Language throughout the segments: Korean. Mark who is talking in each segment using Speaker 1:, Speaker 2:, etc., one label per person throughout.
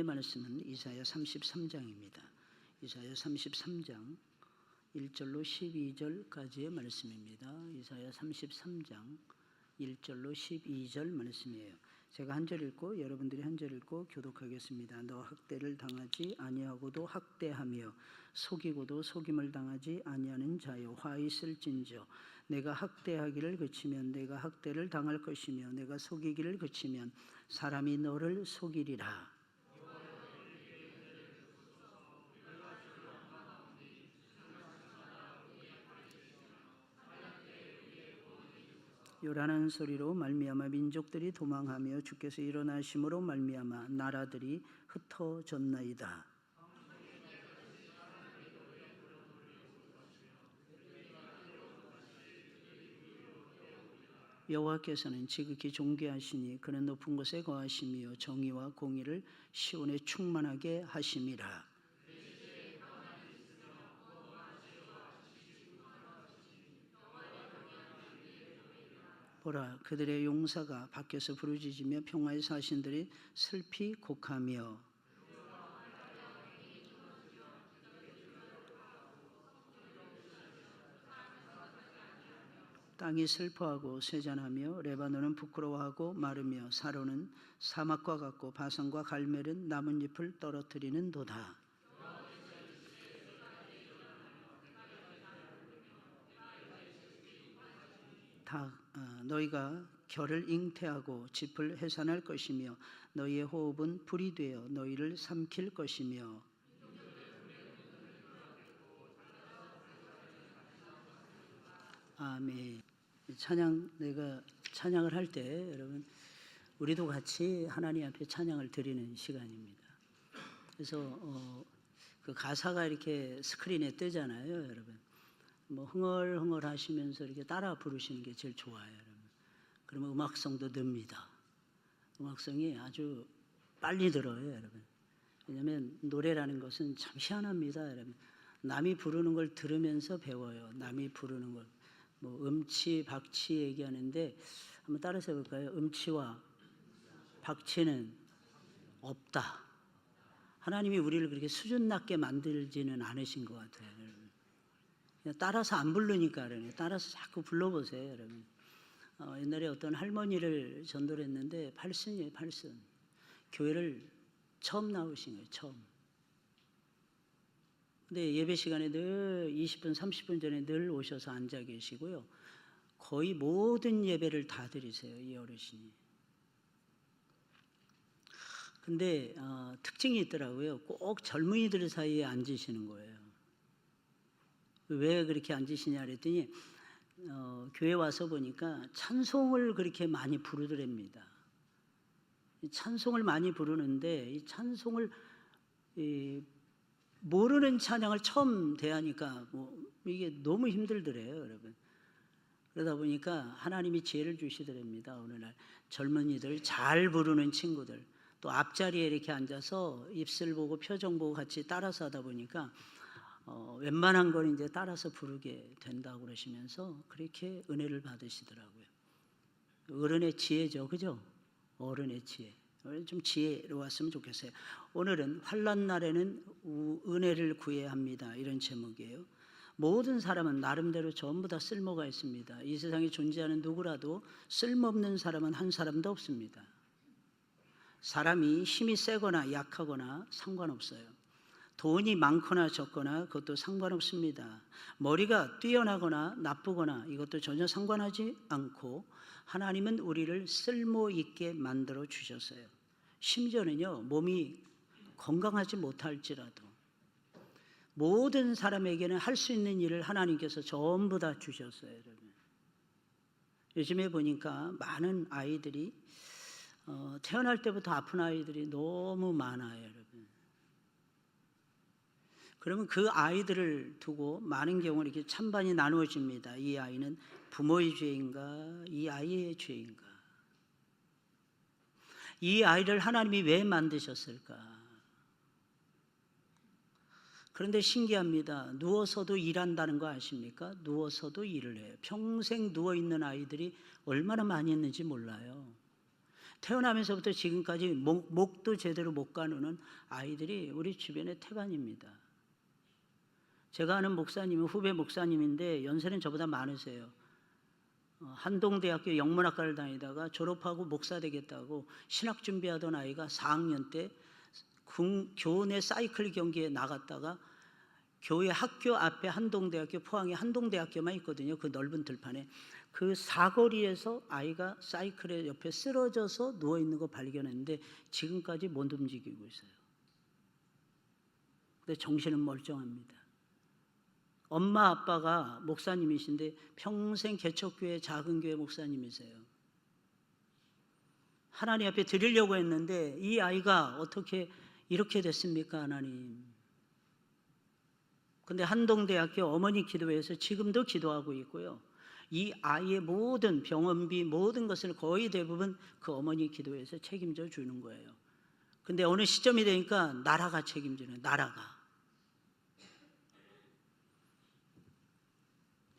Speaker 1: 오늘의 말씀은 이사야 33장입니다. 이사야 33장 1절로 12절까지의 말씀입니다. 이사야 33장 1절로 12절 말씀이에요. 제가 한 절 읽고 여러분들이 한 절 읽고 교독하겠습니다. 너 학대를 당하지 아니하고도 학대하며 속이고도 속임을 당하지 아니하는 자여 화 있을진저 내가 학대하기를 그치면 내가 학대를 당할 것이며 내가 속이기를 그치면 사람이 너를 속이리라. 요란한 소리로 말미암아 민족들이 도망하며 주께서 일어나심으로 말미암아 나라들이 흩어졌나이다. 여호와께서는 지극히 존귀하시니 그는 높은 곳에 거하시며 정의와 공의를 시온에 충만하게 하심이라. 보라, 그들의 용사가 밖에서 부르짖으며 평화의 사신들이 슬피 곡하며 땅이 슬퍼하고 쇠잔하며 레바논은 부끄러워하고 마르며 사로는 사막과 같고 바산과 갈멜은 나뭇잎을 떨어뜨리는 도다. 너희가 결을 잉태하고 짚을 해산할 것이며 너희의 호흡은 불이 되어 너희를 삼킬 것이며 아멘. 내가 찬양을 할 때 여러분 우리도 같이 하나님 앞에 찬양을 드리는 시간입니다. 그래서 그 가사가 이렇게 스크린에 뜨잖아요, 여러분. 뭐 흥얼흥얼 하시면서 이렇게 따라 부르시는 게 제일 좋아요, 여러분. 그러면 음악성도 늡니다. 음악성이 아주 빨리 들어요, 여러분. 왜냐하면 노래라는 것은 참 희한합니다, 여러분. 남이 부르는 걸 들으면서 배워요. 남이 부르는 걸. 뭐 음치, 박치 얘기하는데 한번 따라서 해볼까요? 음치와 박치는 없다. 하나님이 우리를 그렇게 수준 낮게 만들지는 않으신 것 같아요, 여러분. 그냥 따라서 안 부르니까 그러네. 따라서 자꾸 불러보세요, 여러분. 옛날에 어떤 할머니를 전도를 했는데 8순이에요, 8순. 교회를 처음 나오신 거예요, 처음. 근데 예배 시간에 늘 20분, 30분 전에 늘 오셔서 앉아 계시고요. 거의 모든 예배를 다 드리세요, 이 어르신이. 근데 특징이 있더라고요. 꼭 젊은이들 사이에 앉으시는 거예요. 왜 그렇게 앉으시냐 그랬더니 교회 와서 보니까 찬송을 그렇게 많이 부르더랍니다. 찬송을 많이 부르는데 이 찬송을 모르는 찬양을 처음 대하니까 이게 너무 힘들더래요, 여러분. 그러다 보니까 하나님이 지혜를 주시더랍니다. 오늘날 젊은이들 잘 부르는 친구들 또 앞자리에 이렇게 앉아서 입술 보고 표정 보고 같이 따라서 하다 보니까 웬만한 걸 이제 따라서 부르게 된다고 그러시면서 그렇게 은혜를 받으시더라고요. 어른의 지혜죠, 그죠? 어른의 지혜. 좀 지혜로웠으면 좋겠어요. 오늘은 환난 날에는 은혜를 구해야 합니다. 이런 제목이에요. 모든 사람은 나름대로 전부 다 쓸모가 있습니다. 이 세상에 존재하는 누구라도 쓸모없는 사람은 한 사람도 없습니다. 사람이 힘이 세거나 약하거나 상관없어요. 돈이 많거나 적거나 그것도 상관없습니다. 머리가 뛰어나거나 나쁘거나 이것도 전혀 상관하지 않고 하나님은 우리를 쓸모있게 만들어 주셨어요. 심지어는요, 몸이 건강하지 못할지라도 모든 사람에게는 할 수 있는 일을 하나님께서 전부 다 주셨어요, 여러분. 요즘에 보니까 많은 아이들이 태어날 때부터 아픈 아이들이 너무 많아요, 여러분. 그러면 그 아이들을 두고 많은 경우 이렇게 찬반이 나누어집니다. 이 아이는 부모의 죄인가, 이 아이의 죄인가? 이 아이를 하나님이 왜 만드셨을까? 그런데 신기합니다. 누워서도 일한다는 거 아십니까? 누워서도 일을 해요. 평생 누워있는 아이들이 얼마나 많이 있는지 몰라요. 태어나면서부터 지금까지 목도 제대로 못 가누는 아이들이 우리 주변에 태반입니다. 제가 아는 목사님은 후배 목사님인데 연세는 저보다 많으세요. 한동대학교 영문학과를 다니다가 졸업하고 목사 되겠다고 신학 준비하던 아이가 4학년 때 교내 사이클 경기에 나갔다가 교회 학교 앞에 한동대학교, 포항에 한동대학교만 있거든요. 그 넓은 들판에. 그 사거리에서 아이가 사이클의 옆에 쓰러져서 누워있는 거 발견했는데 지금까지 못 움직이고 있어요. 근데 정신은 멀쩡합니다. 엄마 아빠가 목사님이신데 평생 개척교회 작은 교회 목사님이세요. 하나님 앞에 드리려고 했는데 이 아이가 어떻게 이렇게 됐습니까, 하나님? 근데 한동대학교 어머니 기도회에서 지금도 기도하고 있고요. 이 아이의 모든 병원비 모든 것을 거의 대부분 그 어머니 기도회에서 책임져 주는 거예요. 근데 어느 시점이 되니까 나라가 책임지는, 나라가.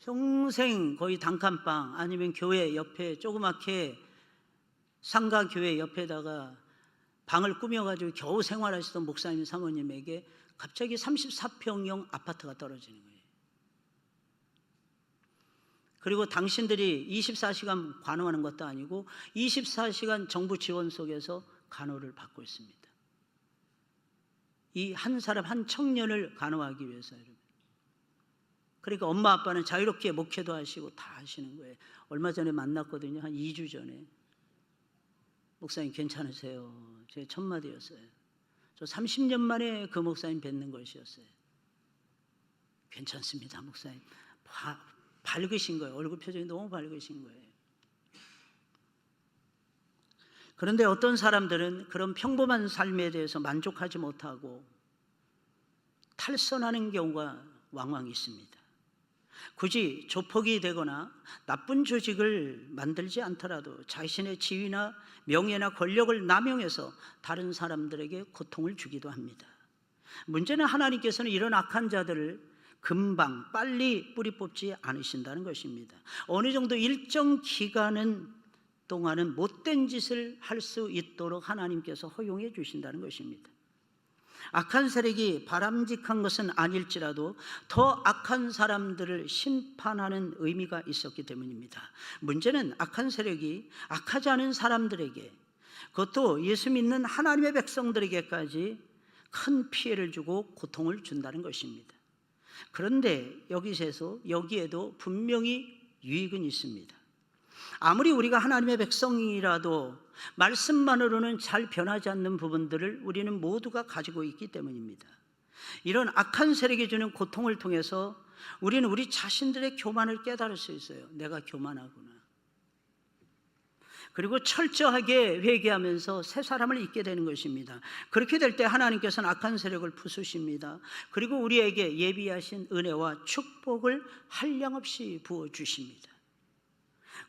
Speaker 1: 평생 거의 단칸방 아니면 교회 옆에 조그맣게 상가교회 옆에다가 방을 꾸며가지고 겨우 생활하시던 목사님 사모님에게 갑자기 34평형 아파트가 떨어지는 거예요. 그리고 당신들이 24시간 간호하는 것도 아니고 24시간 정부 지원 속에서 간호를 받고 있습니다. 이 한 사람 한 청년을 간호하기 위해서. 그러니까 엄마 아빠는 자유롭게 목회도 하시고 다 하시는 거예요. 얼마 전에 만났거든요. 한 2주 전에. 목사님 괜찮으세요? 제 첫 마디였어요. 저 30년 만에 그 목사님 뵙는 것이었어요. 괜찮습니다, 목사님. 밝으신 거예요. 얼굴 표정이 너무 밝으신 거예요. 그런데 어떤 사람들은 그런 평범한 삶에 대해서 만족하지 못하고 탈선하는 경우가 왕왕 있습니다. 굳이 조폭이 되거나 나쁜 조직을 만들지 않더라도 자신의 지위나 명예나 권력을 남용해서 다른 사람들에게 고통을 주기도 합니다. 문제는 하나님께서는 이런 악한 자들을 금방 빨리 뿌리 뽑지 않으신다는 것입니다. 어느 정도 일정 기간 동안은 못된 짓을 할 수 있도록 하나님께서 허용해 주신다는 것입니다. 악한 세력이 바람직한 것은 아닐지라도 더 악한 사람들을 심판하는 의미가 있었기 때문입니다. 문제는 악한 세력이 악하지 않은 사람들에게, 그것도 예수 믿는 하나님의 백성들에게까지 큰 피해를 주고 고통을 준다는 것입니다. 그런데 여기에도 분명히 유익은 있습니다. 아무리 우리가 하나님의 백성이라도 말씀만으로는 잘 변하지 않는 부분들을 우리는 모두가 가지고 있기 때문입니다. 이런 악한 세력이 주는 고통을 통해서 우리는 우리 자신들의 교만을 깨달을 수 있어요. 내가 교만하구나. 그리고 철저하게 회개하면서 새 사람을 잊게 되는 것입니다. 그렇게 될 때 하나님께서는 악한 세력을 부수십니다. 그리고 우리에게 예비하신 은혜와 축복을 한량없이 부어주십니다.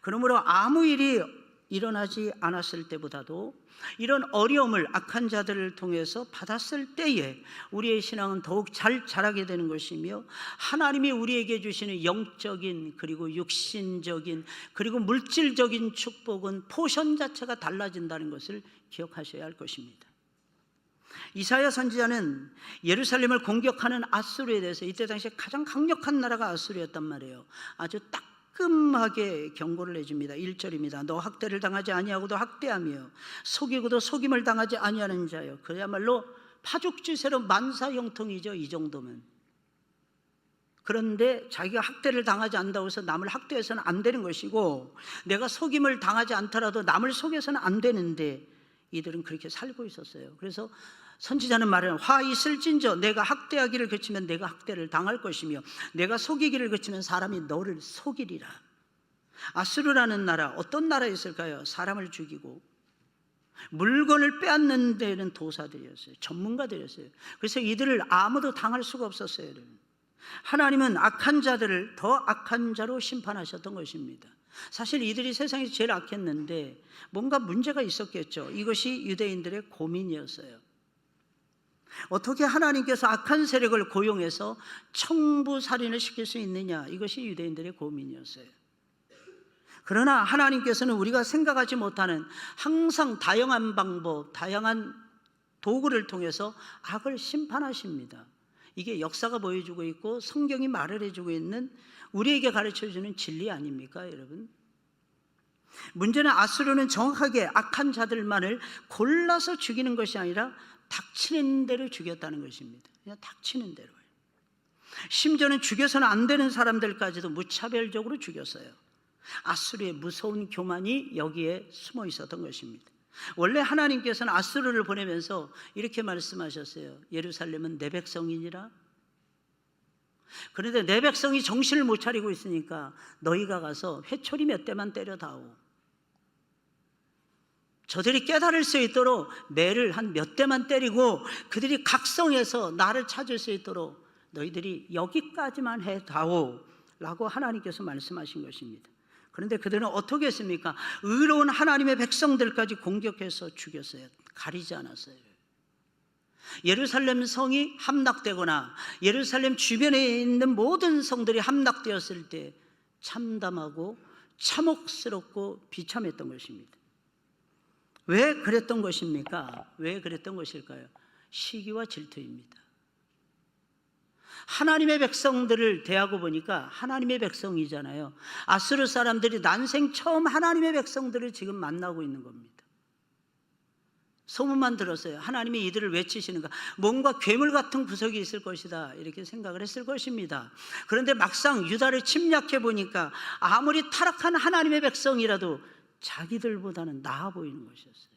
Speaker 1: 그러므로 아무 일이 일어나지 않았을 때보다도 이런 어려움을 악한 자들을 통해서 받았을 때에 우리의 신앙은 더욱 잘 자라게 되는 것이며, 하나님이 우리에게 주시는 영적인 그리고 육신적인 그리고 물질적인 축복은 포션 자체가 달라진다는 것을 기억하셔야 할 것입니다. 이사야 선지자는 예루살렘을 공격하는 아수르에 대해서, 이때 당시에 가장 강력한 나라가 아수르였단 말이에요. 아주 따끔하게 경고를 해줍니다. 1절입니다. 너 학대를 당하지 아니하고도 학대하며 속이고도 속임을 당하지 아니하는 자여, 그야말로 파죽지세로 만사형통이죠. 이 정도면. 그런데 자기가 학대를 당하지 않는다고 해서 남을 학대해서는 안 되는 것이고, 내가 속임을 당하지 않더라도 남을 속여서는 안 되는데 이들은 그렇게 살고 있었어요. 그래서 선지자는 말하는, 화 있을진저 내가 학대하기를 그치면 내가 학대를 당할 것이며 내가 속이기를 그치면 사람이 너를 속이리라. 아수르라는 나라, 어떤 나라였을까요? 사람을 죽이고 물건을 빼앗는 데는 도사들이었어요. 전문가들이었어요. 그래서 이들을 아무도 당할 수가 없었어요. 하나님은 악한 자들을 더 악한 자로 심판하셨던 것입니다. 사실 이들이 세상에서 제일 악했는데 뭔가 문제가 있었겠죠. 이것이 유대인들의 고민이었어요. 어떻게 하나님께서 악한 세력을 고용해서 청부살인을 시킬 수 있느냐, 이것이 유대인들의 고민이었어요. 그러나 하나님께서는 우리가 생각하지 못하는 항상 다양한 방법, 다양한 도구를 통해서 악을 심판하십니다. 이게 역사가 보여주고 있고 성경이 말을 해주고 있는, 우리에게 가르쳐주는 진리 아닙니까, 여러분? 문제는 아수르는 정확하게 악한 자들만을 골라서 죽이는 것이 아니라 닥치는 대로 죽였다는 것입니다. 그냥 닥치는 대로요. 심지어는 죽여서는 안 되는 사람들까지도 무차별적으로 죽였어요. 아수르의 무서운 교만이 여기에 숨어 있었던 것입니다. 원래 하나님께서는 아수르를 보내면서 이렇게 말씀하셨어요. 예루살렘은 내 백성이니라. 그런데 내 백성이 정신을 못 차리고 있으니까 너희가 가서 회초리 몇 대만 때려다오. 저들이 깨달을 수 있도록 매를 한 몇 대만 때리고 그들이 각성해서 나를 찾을 수 있도록 너희들이 여기까지만 해다오 라고 하나님께서 말씀하신 것입니다. 그런데 그들은 어떻게 했습니까? 의로운 하나님의 백성들까지 공격해서 죽였어요. 가리지 않았어요. 예루살렘 성이 함락되거나 예루살렘 주변에 있는 모든 성들이 함락되었을 때 참담하고 참혹스럽고 비참했던 것입니다. 왜 그랬던 것입니까? 왜 그랬던 것일까요? 시기와 질투입니다. 하나님의 백성들을 대하고 보니까 하나님의 백성이잖아요. 아수르 사람들이 난생 처음 하나님의 백성들을 지금 만나고 있는 겁니다. 소문만 들었어요. 하나님이 이들을 외치시는가, 뭔가 괴물 같은 구석이 있을 것이다 이렇게 생각을 했을 것입니다. 그런데 막상 유다를 침략해 보니까 아무리 타락한 하나님의 백성이라도 자기들보다는 나아 보이는 것이었어요.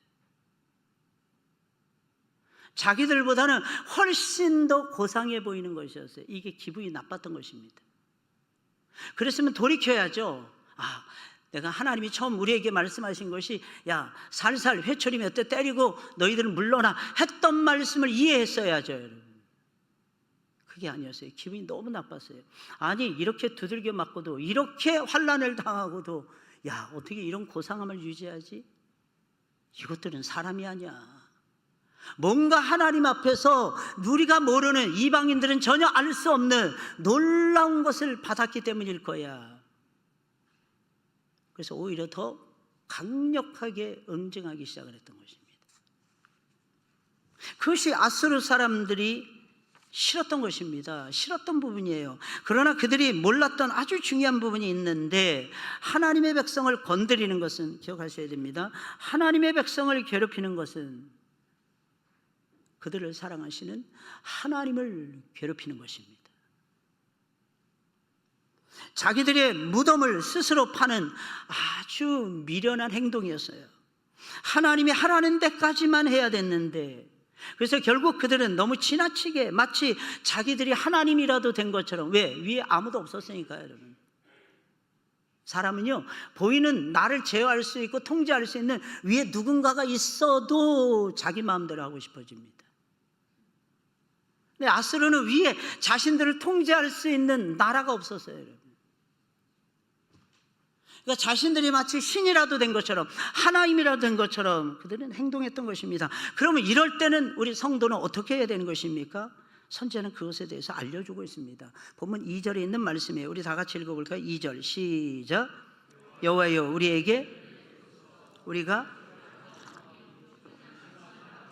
Speaker 1: 자기들보다는 훨씬 더 고상해 보이는 것이었어요. 이게 기분이 나빴던 것입니다. 그랬으면 돌이켜야죠. 내가 하나님이 처음 우리에게 말씀하신 것이 야, 살살 회초리 몇 대 때리고 너희들은 물러나 했던 말씀을 이해했어야죠, 여러분. 그게 아니었어요. 기분이 너무 나빴어요. 아니, 이렇게 두들겨 맞고도, 이렇게 환난을 당하고도 야, 어떻게 이런 고상함을 유지하지? 이것들은 사람이 아니야. 뭔가 하나님 앞에서 우리가 모르는, 이방인들은 전혀 알 수 없는 놀라운 것을 받았기 때문일 거야. 그래서 오히려 더 강력하게 응징하기 시작을 했던 것입니다. 그것이 아수르 사람들이 싫었던 것입니다. 싫었던 부분이에요. 그러나 그들이 몰랐던 아주 중요한 부분이 있는데, 하나님의 백성을 건드리는 것은 기억하셔야 됩니다. 하나님의 백성을 괴롭히는 것은 그들을 사랑하시는 하나님을 괴롭히는 것입니다. 자기들의 무덤을 스스로 파는 아주 미련한 행동이었어요. 하나님이 하라는 데까지만 해야 됐는데, 그래서 결국 그들은 너무 지나치게 마치 자기들이 하나님이라도 된 것처럼, 왜? 위에 아무도 없었으니까요, 여러분. 사람은요, 보이는 나를 제어할 수 있고 통제할 수 있는 위에 누군가가 있어도 자기 마음대로 하고 싶어집니다. 근데 아수르는 위에 자신들을 통제할 수 있는 나라가 없었어요, 여러분. 그러니까 자신들이 마치 신이라도 된 것처럼, 하나님이라도 된 것처럼 그들은 행동했던 것입니다. 그러면 이럴 때는 우리 성도는 어떻게 해야 되는 것입니까? 선지자는 그것에 대해서 알려주고 있습니다. 보면 2절에 있는 말씀이에요. 우리 다 같이 읽어볼까요? 2절 시작. 여호와여, 우리가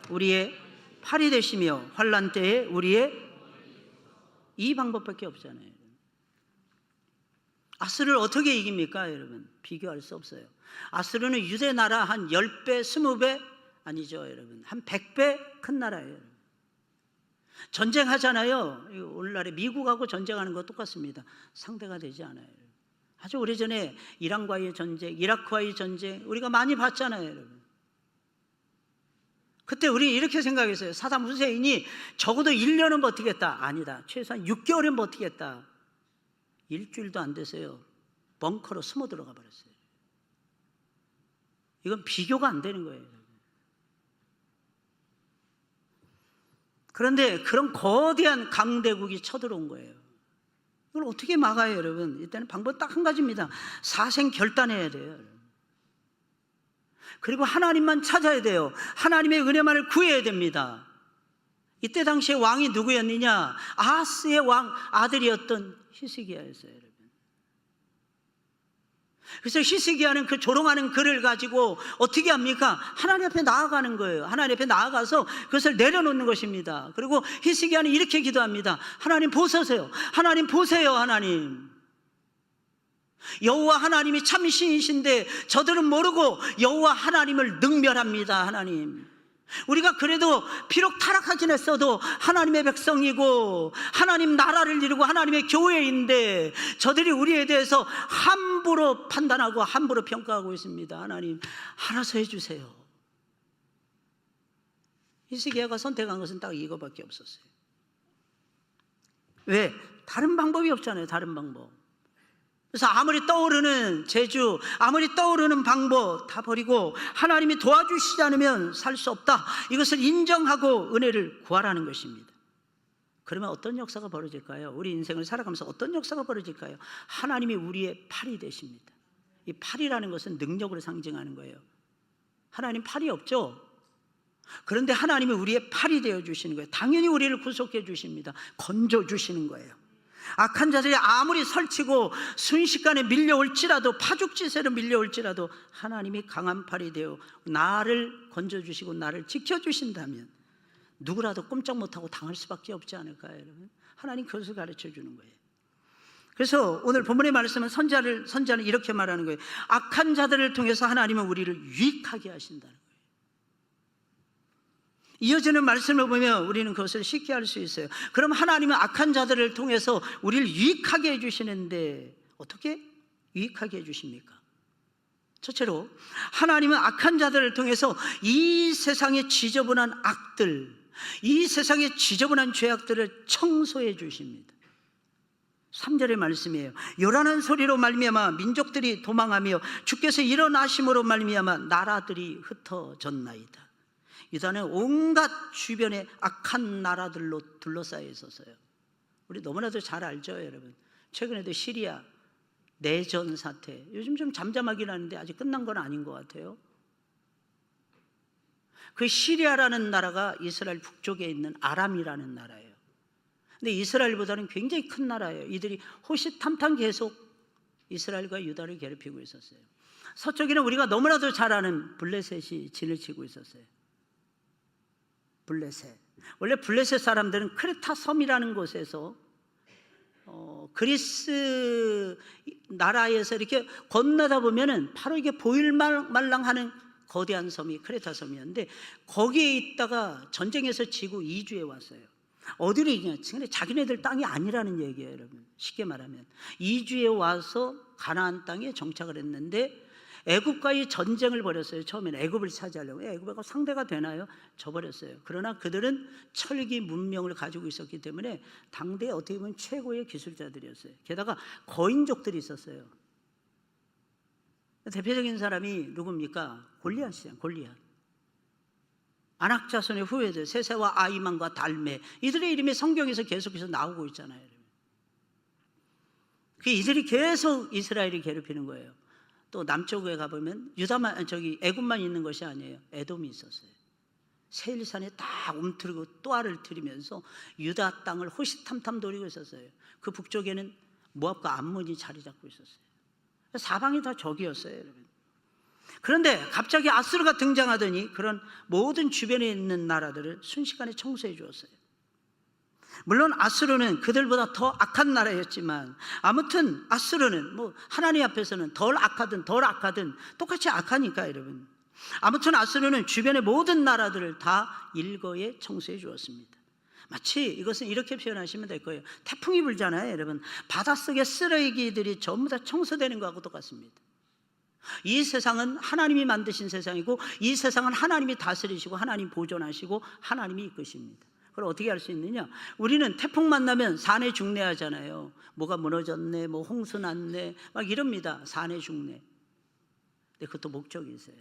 Speaker 1: 우리의 팔이 되시며 환난 때에 우리의, 이 방법밖에 없잖아요. 아수르를 어떻게 이깁니까, 여러분? 비교할 수 없어요. 아수르는 유대 나라 한 10배, 20배 아니죠, 여러분. 한 100배 큰 나라예요. 전쟁하잖아요. 오늘날에 미국하고 전쟁하는 거 똑같습니다. 상대가 되지 않아요. 아주 오래전에 이란과의 전쟁, 이라크와의 전쟁 우리가 많이 봤잖아요, 여러분. 그때 우리 이렇게 생각했어요. 사담 후세인이 적어도 1년은 버티겠다. 아니다. 최소한 6개월은 버티겠다. 일주일도 안 돼서요, 벙커로 숨어 들어가 버렸어요. 이건 비교가 안 되는 거예요. 그런데 그런 거대한 강대국이 쳐들어온 거예요. 이걸 어떻게 막아요, 여러분? 일단은 방법 딱 한 가지입니다. 사생결단해야 돼요. 그리고 하나님만 찾아야 돼요. 하나님의 은혜만을 구해야 됩니다. 이때 당시에 왕이 누구였느냐? 아하스의 왕 아들이었던 히스기야였어요, 여러분. 그래서 히스기야는 그 조롱하는 글을 가지고 어떻게 합니까? 하나님 앞에 나아가는 거예요. 하나님 앞에 나아가서 그것을 내려놓는 것입니다. 그리고 히스기야는 이렇게 기도합니다. 하나님 보소서, 하나님 보세요. 하나님, 여호와 하나님이 참 신이신데 저들은 모르고 여호와 하나님을 능멸합니다. 하나님, 우리가 그래도 비록 타락하긴 했어도 하나님의 백성이고 하나님 나라를 이루고 하나님의 교회인데 저들이 우리에 대해서 함부로 판단하고 함부로 평가하고 있습니다. 하나님, 알아서 해주세요. 히스기야가 선택한 것은 딱 이거밖에 없었어요. 왜? 다른 방법이 없잖아요. 다른 방법. 그래서 아무리 떠오르는 재주, 아무리 떠오르는 방법 다 버리고 하나님이 도와주시지 않으면 살 수 없다, 이것을 인정하고 은혜를 구하라는 것입니다. 그러면 어떤 역사가 벌어질까요? 우리 인생을 살아가면서 어떤 역사가 벌어질까요? 하나님이 우리의 팔이 되십니다. 이 팔이라는 것은 능력으로 상징하는 거예요. 하나님 팔이 없죠? 그런데 하나님이 우리의 팔이 되어주시는 거예요. 당연히 우리를 구속해 주십니다. 건져주시는 거예요. 악한 자들이 아무리 설치고 순식간에 밀려올지라도, 파죽지세로 밀려올지라도 하나님이 강한 팔이 되어 나를 건져주시고 나를 지켜주신다면 누구라도 꼼짝 못하고 당할 수밖에 없지 않을까요, 여러분? 하나님 그것을 가르쳐 주는 거예요. 그래서 오늘 본문의 말씀은 선자는 이렇게 말하는 거예요. 악한 자들을 통해서 하나님은 우리를 유익하게 하신다는 거예요. 이어지는 말씀을 보면 우리는 그것을 쉽게 알 수 있어요. 그럼 하나님은 악한 자들을 통해서 우리를 유익하게 해주시는데 어떻게 유익하게 해주십니까? 첫째로, 하나님은 악한 자들을 통해서 이 세상의 지저분한 악들, 이 세상의 지저분한 죄악들을 청소해 주십니다. 3절의 말씀이에요. 요란한 소리로 말미암아 민족들이 도망하며 주께서 일어나심으로 말미암아 나라들이 흩어졌나이다. 유다는 온갖 주변에 악한 나라들로 둘러싸여 있었어요. 우리 너무나도 잘 알죠, 여러분. 최근에도 시리아 내전 사태, 요즘 좀 잠잠하긴 하는데 아직 끝난 건 아닌 것 같아요. 그 시리아라는 나라가 이스라엘 북쪽에 있는 아람이라는 나라예요. 근데 이스라엘보다는 굉장히 큰 나라예요. 이들이 호시탐탐 계속 이스라엘과 유다를 괴롭히고 있었어요. 서쪽에는 우리가 너무나도 잘 아는 블레셋이 진을 치고 있었어요. 블레셋. 원래 블레셋 사람들은 크레타 섬이라는 곳에서 그리스 나라에서 이렇게 건너다 보면은 바로 이게 보일말랑하는 거대한 섬이 크레타 섬이었는데, 거기에 있다가 전쟁에서 지고 이주해 왔어요. 어디로 이냐? 근데 자기네들 땅이 아니라는 얘기예요, 여러분. 쉽게 말하면 이주해 와서 가나안 땅에 정착을 했는데 애굽과의 전쟁을 벌였어요. 처음에는 애굽을 차지하려고. 애굽하고 상대가 되나요? 져버렸어요. 그러나 그들은 철기 문명을 가지고 있었기 때문에 당대에 어떻게 보면 최고의 기술자들이었어요. 게다가 거인족들이 있었어요. 대표적인 사람이 누굽니까? 골리앗이에요. 골리앗. 아낙 자손의 후예들, 세세와 아이만과 달메, 이들의 이름이 성경에서 계속해서 나오고 있잖아요. 이들이 계속 이스라엘을 괴롭히는 거예요. 또 남쪽에 가보면 애굽만 있는 것이 아니에요. 에돔이 있었어요. 세일산에 딱 움트리고 또아를 들이면서 유다 땅을 호시탐탐 노리고 있었어요. 그 북쪽에는 모압과 암몬이 자리 잡고 있었어요. 사방이 다 적이었어요, 여러분. 그런데 갑자기 아수르가 등장하더니 그런 모든 주변에 있는 나라들을 순식간에 청소해 주었어요. 물론 아수르는 그들보다 더 악한 나라였지만, 아무튼 아수르는 하나님 앞에서는 덜 악하든 똑같이 악하니까, 여러분. 아무튼 아수르는 주변의 모든 나라들을 다 일거에 청소해 주었습니다. 마치 이것은 이렇게 표현하시면 될 거예요. 태풍이 불잖아요, 여러분. 바닷속의 쓰레기들이 전부 다 청소되는 것하고 똑같습니다. 이 세상은 하나님이 만드신 세상이고, 이 세상은 하나님이 다스리시고 하나님 보존하시고 하나님이 이끄십니다. 그걸 어떻게 할 수 있느냐? 우리는 태풍 만나면 산에 중례하잖아요. 뭐가 무너졌네, 홍수 났네, 막 이럽니다. 산에 중례. 근데 그것도 목적이 있어요.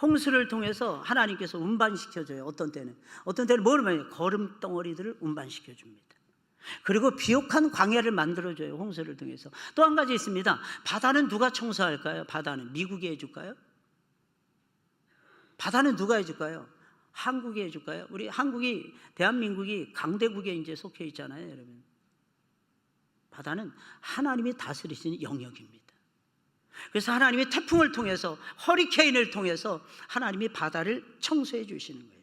Speaker 1: 홍수를 통해서 하나님께서 운반시켜줘요. 어떤 때는 뭘 말해요? 거름 덩어리들을 운반시켜줍니다. 그리고 비옥한 광야를 만들어줘요. 홍수를 통해서. 또 한 가지 있습니다. 바다는 누가 청소할까요? 바다는 미국이 해줄까요? 바다는 누가 해줄까요? 한국이 해줄까요? 대한민국이 강대국에 이제 속해 있잖아요, 여러분. 바다는 하나님이 다스리시는 영역입니다. 그래서 하나님이 태풍을 통해서, 허리케인을 통해서 하나님이 바다를 청소해 주시는 거예요.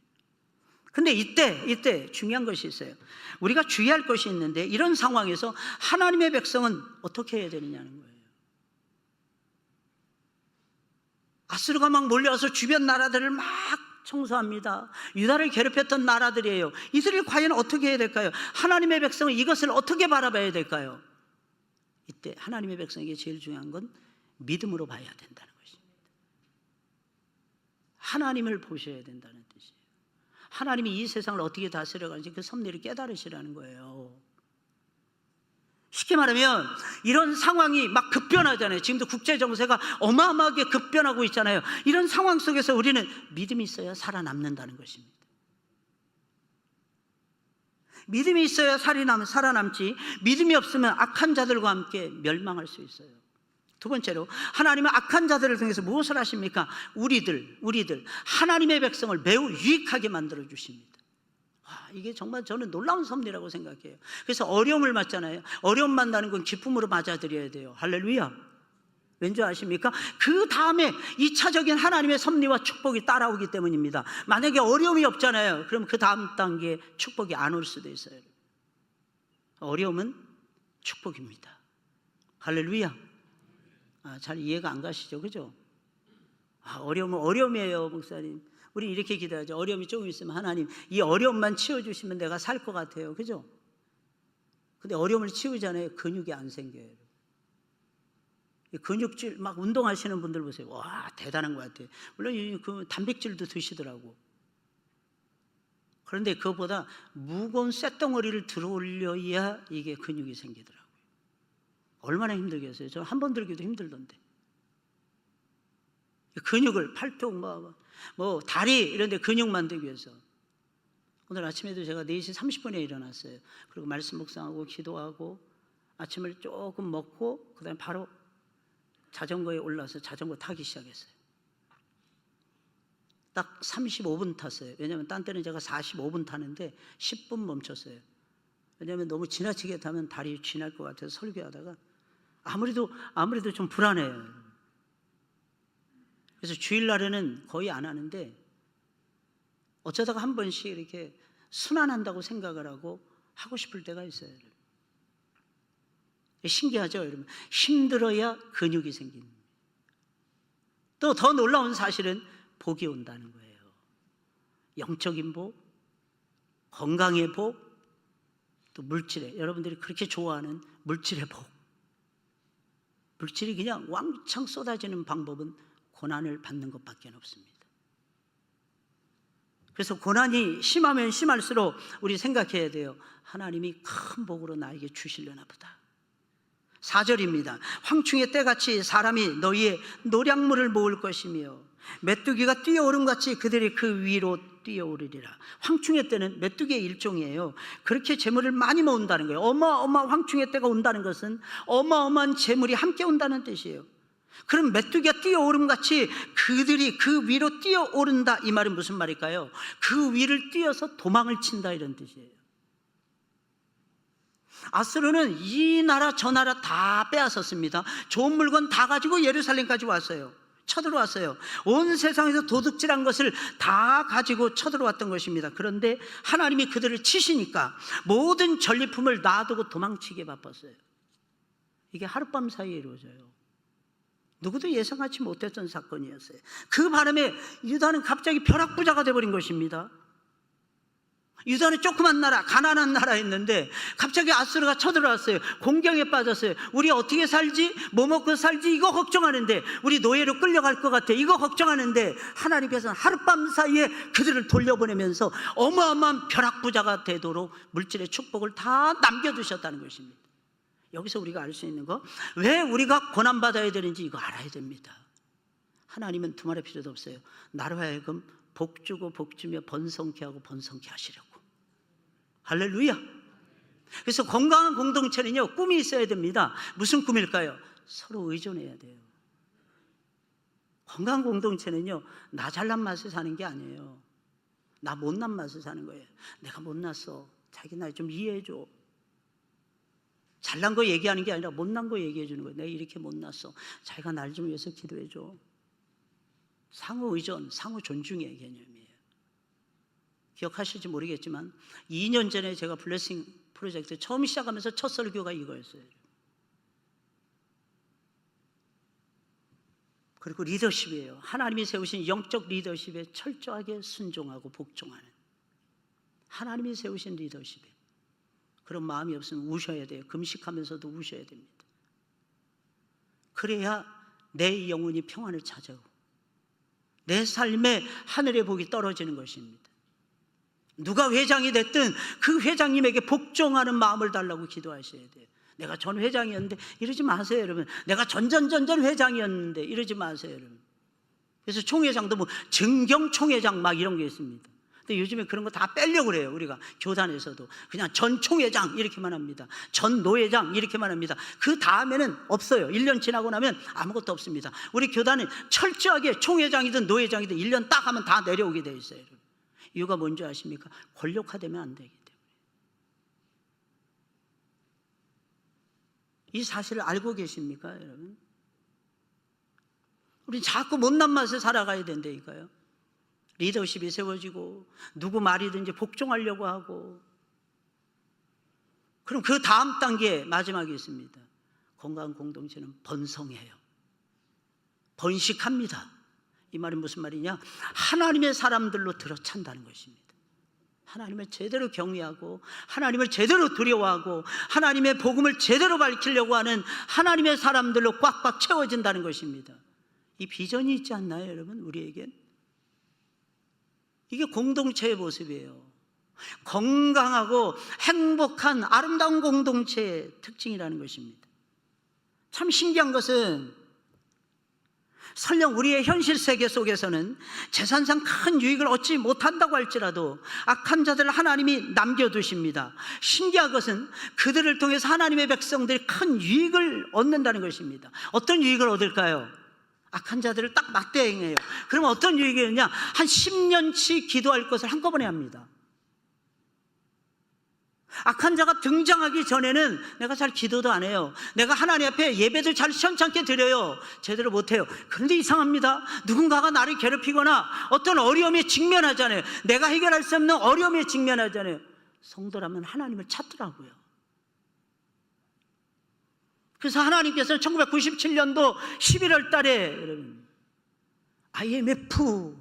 Speaker 1: 근데 이때 중요한 것이 있어요. 우리가 주의할 것이 있는데, 이런 상황에서 하나님의 백성은 어떻게 해야 되느냐는 거예요. 아수르가 막 몰려와서 주변 나라들을 막 청소합니다. 유다를 괴롭혔던 나라들이에요. 이들을 과연 어떻게 해야 될까요? 하나님의 백성은 이것을 어떻게 바라봐야 될까요? 이때 하나님의 백성에게 제일 중요한 건 믿음으로 봐야 된다는 것입니다. 하나님을 보셔야 된다는 뜻이에요. 하나님이 이 세상을 어떻게 다스려가는지 그 섭리를 깨달으시라는 거예요. 쉽게 말하면 이런 상황이 막 급변하잖아요. 지금도 국제정세가 어마어마하게 급변하고 있잖아요. 이런 상황 속에서 우리는 믿음이 있어야 살아남는다는 것입니다. 믿음이 있어야 살아남지, 믿음이 없으면 악한 자들과 함께 멸망할 수 있어요. 두 번째로, 하나님은 악한 자들을 통해서 무엇을 하십니까? 우리들 하나님의 백성을 매우 유익하게 만들어 주십니다. 이게 정말 저는 놀라운 섭리라고 생각해요. 그래서 어려움을 맞잖아요. 어려움 만나는 건 기쁨으로 맞아들여야 돼요. 할렐루야. 왠지 아십니까? 그 다음에 2차적인 하나님의 섭리와 축복이 따라오기 때문입니다. 만약에 어려움이 없잖아요. 그럼 그 다음 단계에 축복이 안 올 수도 있어요. 어려움은 축복입니다. 할렐루야. 잘 이해가 안 가시죠? 그죠? 어려움은 어려움이에요, 목사님. 우리 이렇게 기도하죠. 어려움이 조금 있으면 하나님, 이 어려움만 치워주시면 내가 살 것 같아요. 그죠? 근데 어려움을 치우잖아요. 근육이 안 생겨요. 근육질 막 운동하시는 분들 보세요. 와, 대단한 것 같아요. 물론 그 단백질도 드시더라고. 그런데 그것보다 무거운 쇳덩어리를 들어올려야 이게 근육이 생기더라고요. 얼마나 힘들겠어요. 저 한 번 들기도 힘들던데. 근육을 팔뚝 뭐 다리 이런 데 근육 만들기 위해서. 오늘 아침에도 제가 4시 30분에 일어났어요. 그리고 말씀 묵상하고 기도하고 아침을 조금 먹고 그다음에 바로 자전거에 올라서 자전거 타기 시작했어요. 딱 35분 탔어요. 왜냐하면 딴 때는 제가 45분 타는데 10분 멈췄어요. 왜냐하면 너무 지나치게 타면 다리 쥐날 것 같아서 설교하다가 아무래도 좀 불안해요. 그래서 주일날에는 거의 안 하는데 어쩌다가 한 번씩 이렇게 순환한다고 생각을 하고 싶을 때가 있어요. 신기하죠, 여러분? 힘들어야 근육이 생깁니다. 또 더 놀라운 사실은 복이 온다는 거예요. 영적인 복, 건강의 복, 또 물질의, 여러분들이 그렇게 좋아하는 물질의 복. 물질이 그냥 왕창 쏟아지는 방법은 고난을 받는 것밖에 없습니다. 그래서 고난이 심하면 심할수록 우리 생각해야 돼요. 하나님이 큰 복으로 나에게 주시려나 보다. 4절입니다. 황충의 때같이 사람이 너희의 노량물을 모을 것이며 메뚜기가 뛰어오름같이 그들이 그 위로 뛰어오르리라. 황충의 때는 메뚜기의 일종이에요. 그렇게 재물을 많이 모은다는 거예요. 어마어마한 황충의 때가 온다는 것은 어마어마한 재물이 함께 온다는 뜻이에요. 그럼 메뚜기가 뛰어오름같이 그들이 그 위로 뛰어오른다, 이 말은 무슨 말일까요? 그 위를 뛰어서 도망을 친다, 이런 뜻이에요. 아수르는 이 나라 저 나라 다 빼앗았습니다. 좋은 물건 다 가지고 예루살렘까지 왔어요. 쳐들어왔어요. 온 세상에서 도둑질한 것을 다 가지고 쳐들어왔던 것입니다. 그런데 하나님이 그들을 치시니까 모든 전리품을 놔두고 도망치게 바빴어요. 이게 하룻밤 사이에 이루어져요. 누구도 예상하지 못했던 사건이었어요. 그 바람에 유다는 갑자기 벼락부자가 되어버린 것입니다. 유다는 조그만 나라, 가난한 나라였는데 갑자기 아수르가 쳐들어왔어요. 공경에 빠졌어요. 우리 어떻게 살지? 뭐 먹고 살지? 이거 걱정하는데, 우리 노예로 끌려갈 것 같아, 이거 걱정하는데, 하나님께서는 하룻밤 사이에 그들을 돌려보내면서 어마어마한 벼락부자가 되도록 물질의 축복을 다 남겨두셨다는 것입니다. 여기서 우리가 알 수 있는 거, 왜 우리가 고난받아야 되는지 이거 알아야 됩니다. 하나님은 두말할 필요도 없어요. 나로 하여금 복주고 복주며 번성케 하고 번성케 하시려고. 할렐루야. 그래서 건강한 공동체는요, 꿈이 있어야 됩니다. 무슨 꿈일까요? 서로 의존해야 돼요. 건강한 공동체는요, 나 잘난 맛을 사는 게 아니에요. 나 못난 맛을 사는 거예요. 내가 못났어, 자기 나 좀 이해해줘. 잘난 거 얘기하는 게 아니라 못난 거 얘기해 주는 거예요. 내가 이렇게 못났어. 자기가 날 좀 위해서 기도해 줘. 상호 의존, 상호 존중의 개념이에요. 기억하실지 모르겠지만 2년 전에 제가 블레싱 프로젝트 처음 시작하면서 첫 설교가 이거였어요. 그리고 리더십이에요. 하나님이 세우신 영적 리더십에 철저하게 순종하고 복종하는, 하나님이 세우신 리더십에 그런 마음이 없으면 우셔야 돼요. 금식하면서도 우셔야 됩니다. 그래야 내 영혼이 평안을 찾아오고 내 삶에 하늘의 복이 떨어지는 것입니다. 누가 회장이 됐든 그 회장님에게 복종하는 마음을 달라고 기도하셔야 돼요. 내가 전 회장이었는데 이러지 마세요, 여러분. 내가 전전 회장이었는데 이러지 마세요, 여러분. 그래서 총회장도 뭐 증경 총회장 막 이런 게 있습니다. 근데 요즘에 그런 거 다 빼려고 그래요. 우리가 교단에서도 그냥 전 총회장 이렇게만 합니다. 전 노회장 이렇게만 합니다. 그 다음에는 없어요. 1년 지나고 나면 아무것도 없습니다. 우리 교단은 철저하게 총회장이든 노회장이든 1년 딱 하면 다 내려오게 돼 있어요, 여러분. 이유가 뭔지 아십니까? 권력화되면 안 되기 때문에. 이 사실을 알고 계십니까, 여러분? 우리 자꾸 못난 맛에 살아가야 된다니까요. 리더십이 세워지고 누구 말이든지 복종하려고 하고. 그럼 그 다음 단계 마지막에 있습니다. 건강한 공동체는 번성해요. 번식합니다. 이 말은 무슨 말이냐? 하나님의 사람들로 들어찬다는 것입니다. 하나님을 제대로 경외하고 하나님을 제대로 두려워하고 하나님의 복음을 제대로 밝히려고 하는 하나님의 사람들로 꽉꽉 채워진다는 것입니다. 이 비전이 있지 않나요, 여러분? 우리에겐 이게 공동체의 모습이에요. 건강하고 행복한 아름다운 공동체의 특징이라는 것입니다. 참 신기한 것은 설령 우리의 현실 세계 속에서는 재산상 큰 유익을 얻지 못한다고 할지라도 악한 자들을 하나님이 남겨두십니다. 신기한 것은 그들을 통해서 하나님의 백성들이 큰 유익을 얻는다는 것입니다. 어떤 유익을 얻을까요? 악한 자들을 딱 막대행해요. 그러면 어떤 유익이냐? 한 10년치 기도할 것을 한꺼번에 합니다. 악한 자가 등장하기 전에는 내가 잘 기도도 안 해요. 내가 하나님 앞에 예배도 잘 시원찮게 드려요. 제대로 못해요. 그런데 이상합니다. 누군가가 나를 괴롭히거나 어떤 어려움에 직면하잖아요. 내가 해결할 수 없는 어려움에 직면하잖아요. 성도라면 하나님을 찾더라고요. 그래서 하나님께서는 1997년도 11월 달에 여러분 IMF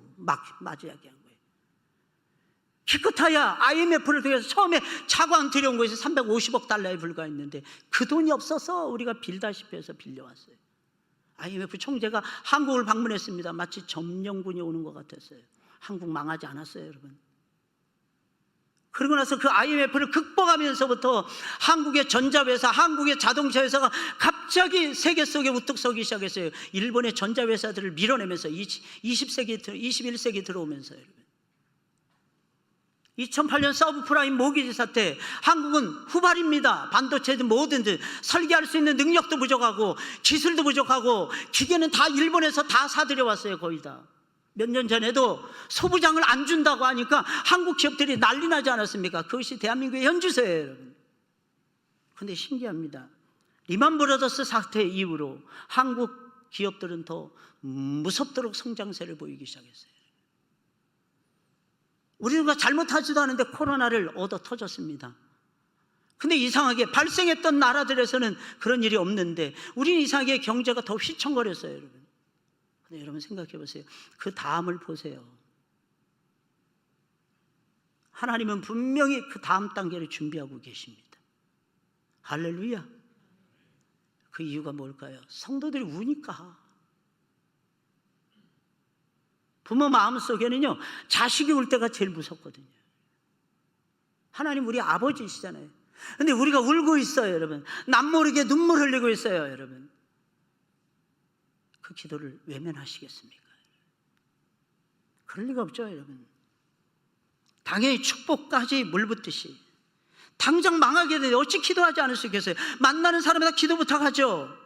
Speaker 1: 맞이하게 한 거예요. 기껏해야 IMF를 통해서 처음에 차관 들여온 것이 350억 달러에 불과했는데 그 돈이 없어서 우리가 빌다시피 해서 빌려왔어요. IMF 총재가 한국을 방문했습니다. 마치 점령군이 오는 것 같았어요. 한국 망하지 않았어요, 여러분. 그러고 나서 그 IMF를 극복하면서부터 한국의 전자회사, 한국의 자동차 회사가 갑자기 세계 속에 우뚝 서기 시작했어요. 일본의 전자회사들을 밀어내면서 21세기 들어오면서요, 여러분. 2008년 서브프라임 모기지 사태, 한국은 후발입니다. 반도체든 뭐든지 설계할 수 있는 능력도 부족하고 기술도 부족하고 기계는 다 일본에서 다 사들여왔어요. 거의 다. 몇 년 전에도 소부장을 안 준다고 하니까 한국 기업들이 난리 나지 않았습니까? 그것이 대한민국의 현주소예요, 여러분. 그런데 신기합니다. 리만 브라더스 사태 이후로 한국 기업들은 더 무섭도록 성장세를 보이기 시작했어요. 우리가 잘못하지도 않은데 코로나를 얻어 터졌습니다. 근데 이상하게 발생했던 나라들에서는 그런 일이 없는데 우리는 이상하게 경제가 더 휘청거렸어요, 여러분. 근데 여러분 생각해 보세요. 그 다음을 보세요. 하나님은 분명히 그 다음 단계를 준비하고 계십니다. 할렐루야. 그 이유가 뭘까요? 성도들이 우니까. 부모 마음속에는요, 자식이 울 때가 제일 무섭거든요. 하나님 우리 아버지시잖아요. 근데 우리가 울고 있어요, 여러분. 남모르게 눈물 흘리고 있어요, 여러분. 그 기도를 외면하시겠습니까? 그럴 리가 없죠, 여러분. 당연히 축복까지 물붓듯이 당장 망하게 되는데 어찌 기도하지 않을 수 있겠어요? 만나는 사람마다 기도 부탁하죠.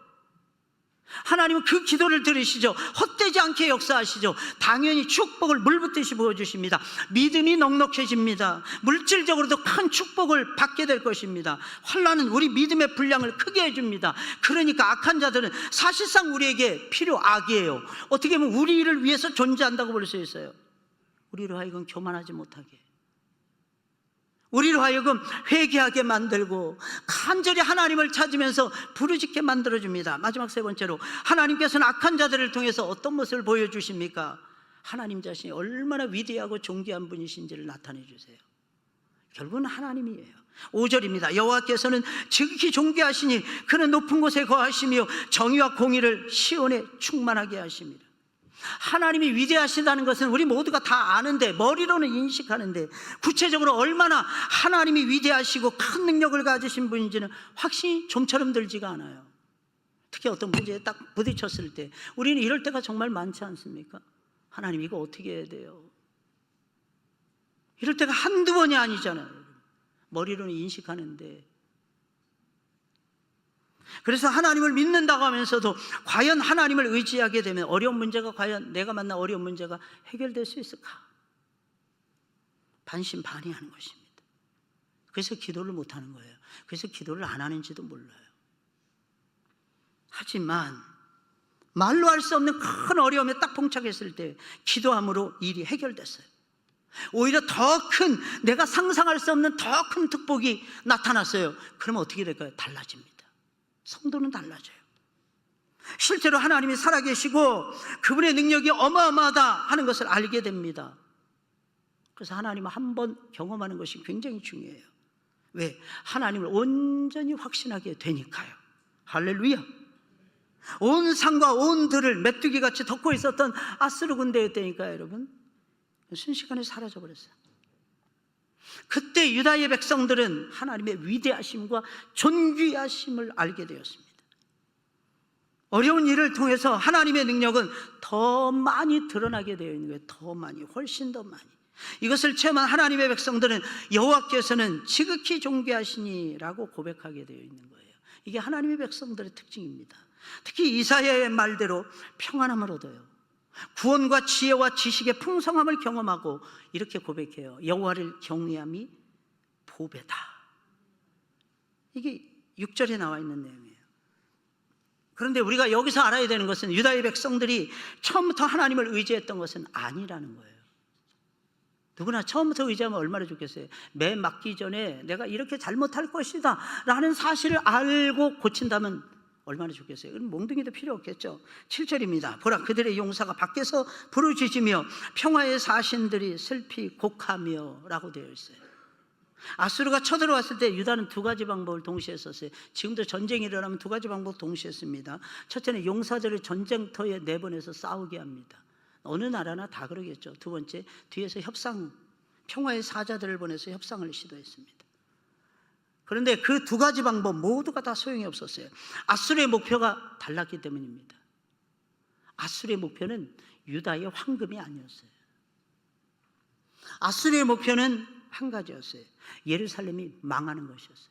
Speaker 1: 하나님은 그 기도를 들으시죠. 헛되지 않게 역사하시죠. 당연히 축복을 물붓듯이 부어주십니다. 믿음이 넉넉해집니다. 물질적으로도 큰 축복을 받게 될 것입니다. 환난은 우리 믿음의 분량을 크게 해줍니다. 그러니까 악한 자들은 사실상 우리에게 악이에요. 어떻게 보면 우리를 위해서 존재한다고 볼 수 있어요. 우리로 하여금 교만하지 못하게, 우리로 하여금 회개하게 만들고 간절히 하나님을 찾으면서 부르짖게 만들어줍니다. 마지막 세 번째로, 하나님께서는 악한 자들을 통해서 어떤 모습을 보여주십니까? 하나님 자신이 얼마나 위대하고 존귀한 분이신지를 나타내 주세요. 결국은 하나님이에요. 5절입니다. 여호와께서는 지극히 존귀하시니 그는 높은 곳에 거하시며 정의와 공의를 시온에 충만하게 하십니다. 하나님이 위대하시다는 것은 우리 모두가 다 아는데, 머리로는 인식하는데, 구체적으로 얼마나 하나님이 위대하시고 큰 능력을 가지신 분인지는 확신이 좀처럼 들지가 않아요. 특히 어떤 문제에 딱 부딪혔을 때 우리는 이럴 때가 정말 많지 않습니까? 하나님, 이거 어떻게 해야 돼요? 이럴 때가 한두 번이 아니잖아요. 머리로는 인식하는데. 그래서 하나님을 믿는다고 하면서도 과연 하나님을 의지하게 되면 어려운 문제가, 과연 내가 만난 어려운 문제가 해결될 수 있을까? 반신반의하는 것입니다. 그래서 기도를 못하는 거예요. 그래서 기도를 안 하는지도 몰라요. 하지만 말로 할 수 없는 큰 어려움에 딱 봉착했을 때 기도함으로 일이 해결됐어요. 오히려 더 큰, 내가 상상할 수 없는 더 큰 축복이 나타났어요. 그러면 어떻게 될까요? 달라집니다. 성도는 달라져요. 실제로 하나님이 살아계시고 그분의 능력이 어마어마하다 하는 것을 알게 됩니다. 그래서 하나님을 한번 경험하는 것이 굉장히 중요해요. 왜? 하나님을 온전히 확신하게 되니까요. 할렐루야. 온 산과 온 들을 메뚜기같이 덮고 있었던 아스르 군대였다니까요. 여러분, 순식간에 사라져버렸어요. 그때 유다의 백성들은 하나님의 위대하심과 존귀하심을 알게 되었습니다. 어려운 일을 통해서 하나님의 능력은 더 많이 드러나게 되어 있는 거예요. 더 많이, 훨씬 더 많이. 이것을 체험한 하나님의 백성들은 여호와께서는 지극히 존귀하시니라고 고백하게 되어 있는 거예요. 이게 하나님의 백성들의 특징입니다. 특히 이사야의 말대로 평안함을 얻어요. 구원과 지혜와 지식의 풍성함을 경험하고 이렇게 고백해요. 여호와를 경외함이 보배다. 이게 6절에 나와 있는 내용이에요. 그런데 우리가 여기서 알아야 되는 것은 유다의 백성들이 처음부터 하나님을 의지했던 것은 아니라는 거예요. 누구나 처음부터 의지하면 얼마나 좋겠어요. 매 맞기 전에 내가 이렇게 잘못할 것이다 라는 사실을 알고 고친다면 얼마나 좋겠어요. 그럼 몽둥이도 필요 없겠죠. 7절입니다. 보라, 그들의 용사가 밖에서 부르짖으며 평화의 사신들이 슬피 곡하며 라고 되어 있어요. 아수르가 쳐들어왔을 때 유다는 두 가지 방법을 동시에 썼어요. 지금도 전쟁이 일어나면 두 가지 방법 동시에 씁니다. 첫째는 용사들을 전쟁터에 내보내서 싸우게 합니다. 어느 나라나 다 그러겠죠. 두 번째, 뒤에서 협상, 평화의 사자들을 보내서 협상을 시도했습니다. 그런데 그 두 가지 방법 모두가 다 소용이 없었어요. 아수르의 목표가 달랐기 때문입니다. 아수르의 목표는 유다의 황금이 아니었어요. 아수르의 목표는 한 가지였어요. 예루살렘이 망하는 것이었어요.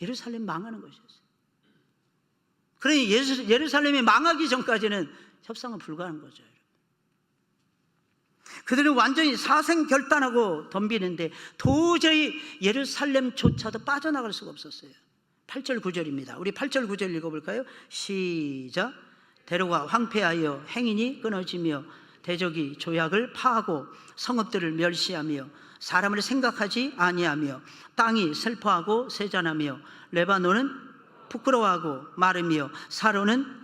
Speaker 1: 예루살렘 망하는 것이었어요. 그러니 예루살렘이 망하기 전까지는 협상은 불가한 거죠. 그들은 완전히 사생결단하고 덤비는데 도저히 예루살렘조차도 빠져나갈 수가 없었어요. 8절 9절입니다. 우리 8절 9절 읽어볼까요? 시작. 대로가 황폐하여 행인이 끊어지며 대적이 조약을 파하고 성읍들을 멸시하며 사람을 생각하지 아니하며 땅이 슬퍼하고 세잔하며 레바논은 부끄러워하고 마르며 사로는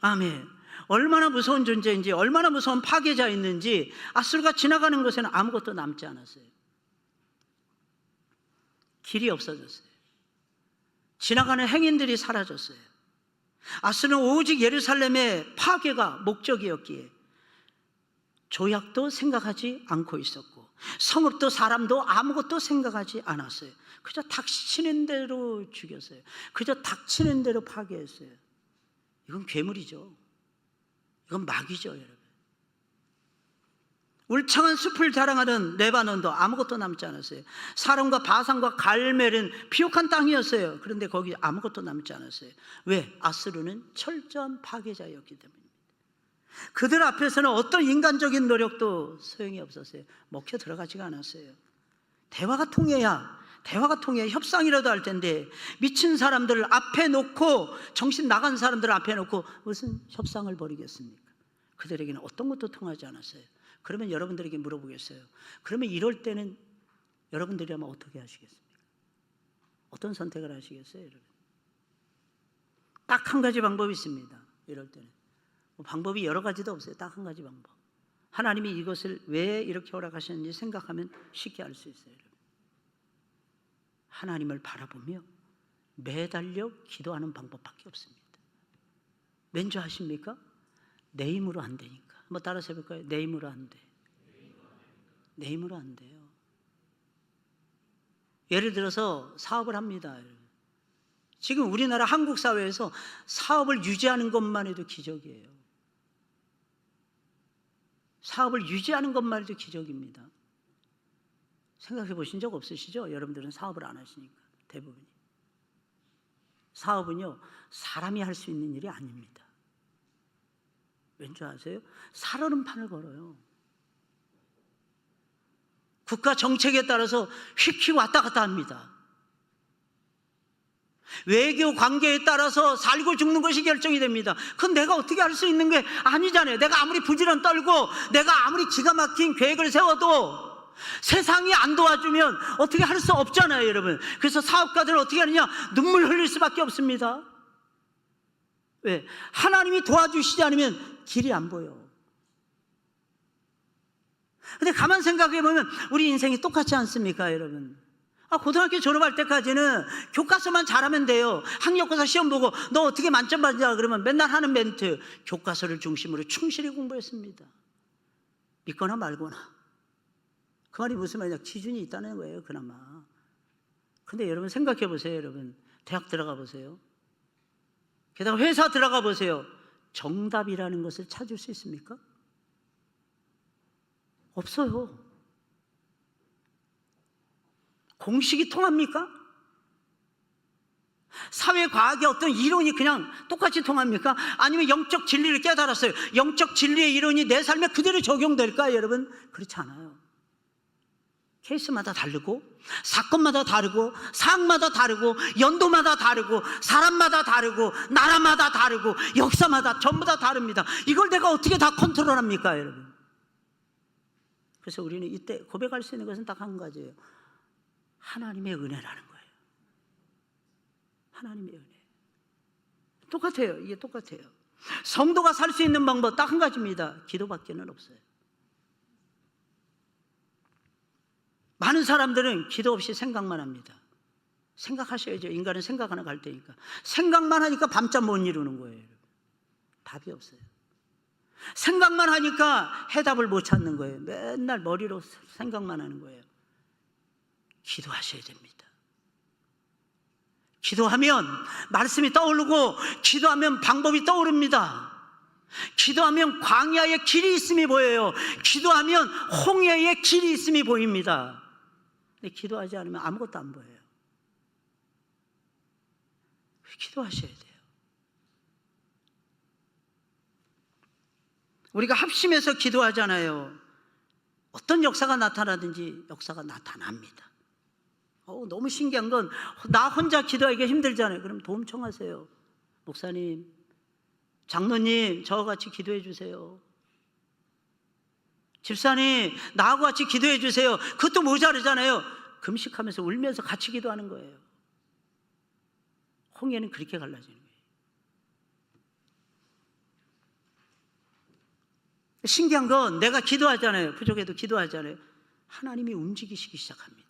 Speaker 1: 아멘. 얼마나 무서운 존재인지, 얼마나 무서운 파괴자였는지 아수르가 지나가는 곳에는 아무것도 남지 않았어요. 길이 없어졌어요. 지나가는 행인들이 사라졌어요. 아수르는 오직 예루살렘의 파괴가 목적이었기에 조약도 생각하지 않고 있었고 성읍도 사람도 아무것도 생각하지 않았어요. 그저 닥치는 대로 죽였어요. 그저 닥치는 대로 파괴했어요. 이건 괴물이죠. 이건 마귀죠, 여러분. 울창한 숲을 자랑하던 레바논도 아무것도 남지 않았어요. 사람과 바산과 갈멜은 비옥한 땅이었어요. 그런데 거기 아무것도 남지 않았어요. 왜? 아스루는 철저한 파괴자였기 때문입니다. 그들 앞에서는 어떤 인간적인 노력도 소용이 없었어요. 먹혀 들어가지가 않았어요. 대화가 통해야 협상이라도 할 텐데, 미친 사람들을 앞에 놓고, 정신 나간 사람들을 앞에 놓고 무슨 협상을 벌이겠습니까? 그들에게는 어떤 것도 통하지 않았어요. 그러면 여러분들에게 물어보겠어요. 그러면 이럴 때는 여러분들이라면 어떻게 하시겠습니까? 어떤 선택을 하시겠어요, 여러분? 딱 한 가지 방법이 있습니다. 이럴 때는 방법이 여러 가지도 없어요. 딱 한 가지 방법. 하나님이 이것을 왜 이렇게 허락하셨는지 생각하면 쉽게 알 수 있어요, 여러분. 하나님을 바라보며 매달려 기도하는 방법밖에 없습니다. 왠지 아십니까? 내 힘으로 안 되니까. 한번 따라서 해볼까요? 내 힘으로 안 돼. 내 힘으로 안 돼요. 예를 들어서 사업을 합니다. 지금 우리나라 한국 사회에서 사업을 유지하는 것만 해도 기적이에요. 사업을 유지하는 것만 해도 기적입니다. 생각해 보신 적 없으시죠? 여러분들은 사업을 안 하시니까 대부분이. 사업은요, 사람이 할 수 있는 일이 아닙니다. 왠지 아세요? 살얼음판을 걸어요. 국가 정책에 따라서 휙휙 왔다 갔다 합니다. 외교 관계에 따라서 살고 죽는 것이 결정이 됩니다. 그건 내가 어떻게 할 수 있는 게 아니잖아요. 내가 아무리 부지런 떨고 내가 아무리 기가 막힌 계획을 세워도 세상이 안 도와주면 어떻게 할 수 없잖아요, 여러분. 그래서 사업가들은 어떻게 하느냐? 눈물 흘릴 수밖에 없습니다. 왜? 하나님이 도와주시지 않으면 길이 안 보여. 근데 가만 생각해 보면 우리 인생이 똑같지 않습니까, 여러분? 고등학교 졸업할 때까지는 교과서만 잘하면 돼요. 학력고사 시험 보고 너 어떻게 만점 받냐 그러면 맨날 하는 멘트, 교과서를 중심으로 충실히 공부했습니다. 믿거나 말거나. 그 말이 무슨 말이냐? 기준이 있다는 거예요, 그나마. 근데 여러분 생각해 보세요, 여러분. 대학 들어가 보세요. 게다가 회사 들어가 보세요. 정답이라는 것을 찾을 수 있습니까? 없어요. 공식이 통합니까? 사회과학의 어떤 이론이 그냥 똑같이 통합니까? 아니면 영적 진리를 깨달았어요. 영적 진리의 이론이 내 삶에 그대로 적용될까요, 여러분? 그렇지 않아요. 케이스마다 다르고, 사건마다 다르고, 상황마다 다르고, 연도마다 다르고, 사람마다 다르고, 나라마다 다르고, 역사마다 전부 다 다릅니다. 이걸 내가 어떻게 다 컨트롤합니까, 여러분? 그래서 우리는 이때 고백할 수 있는 것은 딱 한 가지예요. 하나님의 은혜라는 거예요. 하나님의 은혜. 똑같아요. 이게 똑같아요. 성도가 살 수 있는 방법 딱 한 가지입니다. 기도밖에는 없어요. 많은 사람들은 기도 없이 생각만 합니다. 생각하셔야죠. 인간은 생각하나 갈 때니까. 생각만 하니까 밤잠 못 이루는 거예요. 답이 없어요. 생각만 하니까 해답을 못 찾는 거예요. 맨날 머리로 생각만 하는 거예요. 기도하셔야 됩니다. 기도하면 말씀이 떠오르고, 기도하면 방법이 떠오릅니다. 기도하면 광야의 길이 있음이 보여요. 기도하면 홍해의 길이 있음이 보입니다. 근데 기도하지 않으면 아무것도 안 보여요. 기도하셔야 돼요. 우리가 합심해서 기도하잖아요. 어떤 역사가 나타나든지 역사가 나타납니다. 너무 신기한 건, 나 혼자 기도하기가 힘들잖아요. 그럼 도움 청하세요. 목사님, 장로님, 저와 같이 기도해 주세요. 집사님, 나하고 같이 기도해 주세요. 그것도 모자르잖아요. 금식하면서 울면서 같이 기도하는 거예요. 홍해는 그렇게 갈라지는 거예요. 신기한 건, 내가 기도하잖아요. 부족해도 기도하잖아요. 하나님이 움직이시기 시작합니다.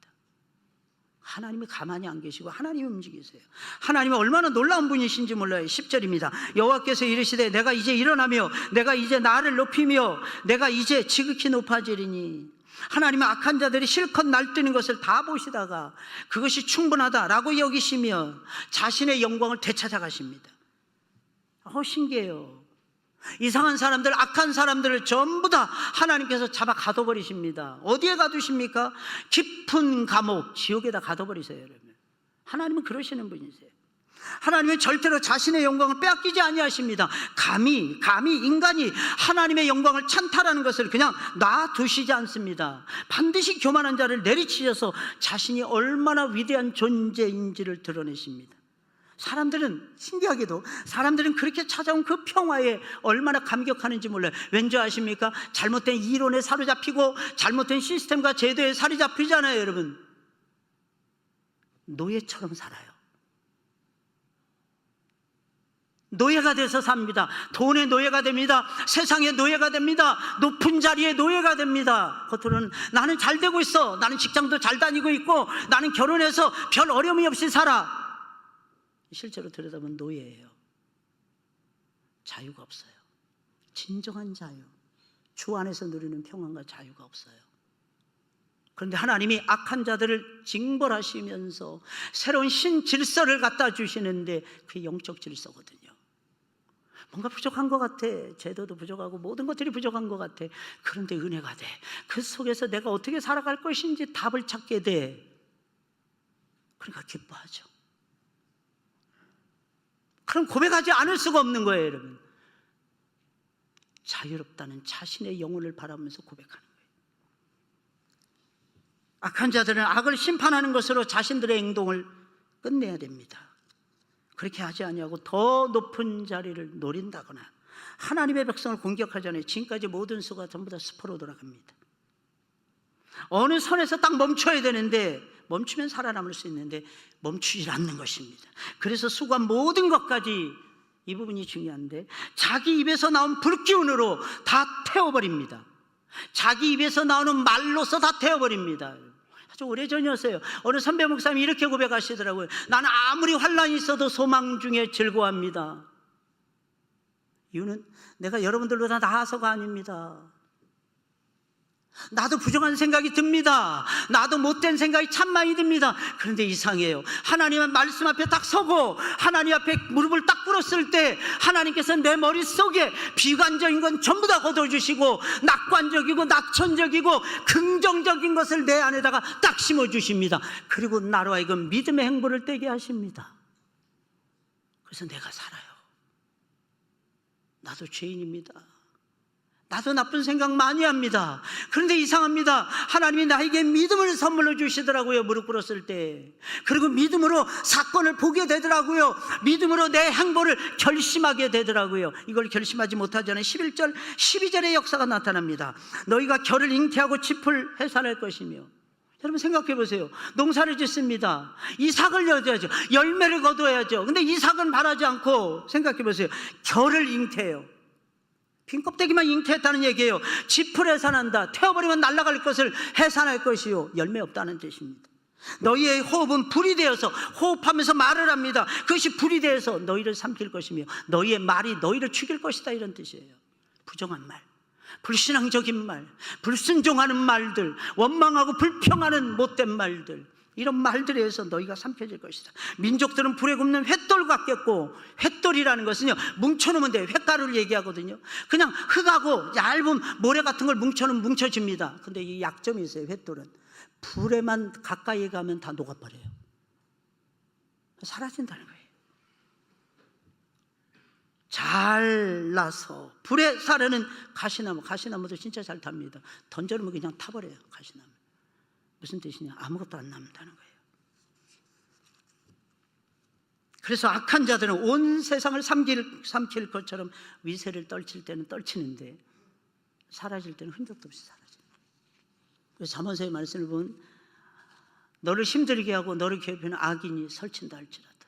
Speaker 1: 하나님이 가만히 안 계시고 하나님이 움직이세요. 하나님이 얼마나 놀라운 분이신지 몰라요. 10절입니다. 여호와께서 이르시되 내가 이제 일어나며 내가 이제 나를 높이며 내가 이제 지극히 높아지리니, 하나님은 악한 자들이 실컷 날뛰는 것을 다 보시다가 그것이 충분하다라고 여기시며 자신의 영광을 되찾아 가십니다. 신기해요. 이상한 사람들, 악한 사람들을 전부 다 하나님께서 잡아 가둬버리십니다. 어디에 가두십니까? 깊은 감옥, 지옥에다 가둬버리세요, 여러분. 하나님은 그러시는 분이세요. 하나님은 절대로 자신의 영광을 빼앗기지 아니하십니다. 감히 인간이 하나님의 영광을 찬탈하는 것을 그냥 놔두시지 않습니다. 반드시 교만한 자를 내리치셔서 자신이 얼마나 위대한 존재인지를 드러내십니다. 사람들은, 신기하게도 사람들은 그렇게 찾아온 그 평화에 얼마나 감격하는지 몰라요. 왠지 아십니까? 잘못된 이론에 사로잡히고 잘못된 시스템과 제도에 사로잡히잖아요, 여러분. 노예처럼 살아요. 노예가 돼서 삽니다. 돈의 노예가 됩니다. 세상의 노예가 됩니다. 높은 자리의 노예가 됩니다. 겉으로는 나는 잘 되고 있어, 나는 직장도 잘 다니고 있고, 나는 결혼해서 별 어려움이 없이 살아. 실제로 들여다보면 노예예요. 자유가 없어요. 진정한 자유, 주 안에서 누리는 평안과 자유가 없어요. 그런데 하나님이 악한 자들을 징벌하시면서 새로운 신질서를 갖다 주시는데 그게 영적 질서거든요. 뭔가 부족한 것 같아. 제도도 부족하고 모든 것들이 부족한 것 같아. 그런데 은혜가 돼. 그 속에서 내가 어떻게 살아갈 것인지 답을 찾게 돼. 그러니까 기뻐하죠. 그럼 고백하지 않을 수가 없는 거예요, 여러분. 자유롭다는 자신의 영혼을 바라보면서 고백하는 거예요. 악한 자들은 악을 심판하는 것으로 자신들의 행동을 끝내야 됩니다. 그렇게 하지 아니하고 더 높은 자리를 노린다거나 하나님의 백성을 공격하지 않아요. 지금까지 모든 수가 전부 다 수포로 돌아갑니다. 어느 선에서 딱 멈춰야 되는데, 멈추면 살아남을 수 있는데 멈추질 않는 것입니다. 그래서 수가 모든 것까지, 이 부분이 중요한데, 자기 입에서 나온 불기운으로 다 태워버립니다. 자기 입에서 나오는 말로서 다 태워버립니다. 아주 오래전이었어요. 어느 선배 목사님이 이렇게 고백하시더라고요. 나는 아무리 환난이 있어도 소망 중에 즐거워합니다. 이유는 내가 여러분들보다 나아서가 아닙니다. 나도 부족한 생각이 듭니다. 나도 못된 생각이 참 많이 듭니다. 그런데 이상해요. 하나님의 말씀 앞에 딱 서고 하나님 앞에 무릎을 딱 꿇었을 때 하나님께서 내 머릿속에 비관적인 건 전부 다 걷어주시고 낙관적이고 낙천적이고 긍정적인 것을 내 안에다가 딱 심어주십니다. 그리고 나로 하여금 믿음의 행보를 떼게 하십니다. 그래서 내가 살아요. 나도 죄인입니다. 나도 나쁜 생각 많이 합니다. 그런데 이상합니다. 하나님이 나에게 믿음을 선물로 주시더라고요. 무릎 꿇었을 때. 그리고 믿음으로 사건을 보게 되더라고요. 믿음으로 내 행보를 결심하게 되더라고요. 이걸 결심하지 못하자는 11절 12절의 역사가 나타납니다. 너희가 결을 잉태하고 짚을 해산할 것이며. 여러분 생각해 보세요. 농사를 짓습니다. 이삭을 여야죠. 열매를 거둬야죠. 근데 이삭은 바라지 않고, 생각해 보세요. 결을 잉태해요. 빈 껍데기만 잉태했다는 얘기예요. 짚을 해산한다. 태워버리면 날아갈 것을 해산할 것이요, 열매 없다는 뜻입니다. 너희의 호흡은 불이 되어서, 호흡하면서 말을 합니다. 그것이 불이 되어서 너희를 삼킬 것이며 너희의 말이 너희를 죽일 것이다, 이런 뜻이에요. 부정한 말, 불신앙적인 말, 불순종하는 말들, 원망하고 불평하는 못된 말들, 이런 말들에 의해서 너희가 삼켜질 것이다. 민족들은 불에 굽는 횃돌 같겠고, 횃돌이라는 것은요, 뭉쳐놓으면 돼요. 횃가루를 얘기하거든요. 그냥 흙하고 얇은 모래 같은 걸 뭉쳐놓으면 뭉쳐집니다. 근데 이 약점이 있어요. 횃돌은 불에만 가까이 가면 다 녹아버려요. 사라진다는 거예요. 잘라서 불에 사르는 가시나무, 가시나무도 진짜 잘 탑니다. 던져놓으면 그냥 타버려요. 가시나무. 무슨 뜻이냐? 아무것도 안 남는다는 거예요. 그래서 악한 자들은 온 세상을 삼킬 것처럼 위세를 떨칠 때는 떨치는데 사라질 때는 흔적도 없이 사라져요. 그래서 잠언서의 말씀을 보면 너를 힘들게 하고 너를 괴롭히는 악인이 설친다 할지라도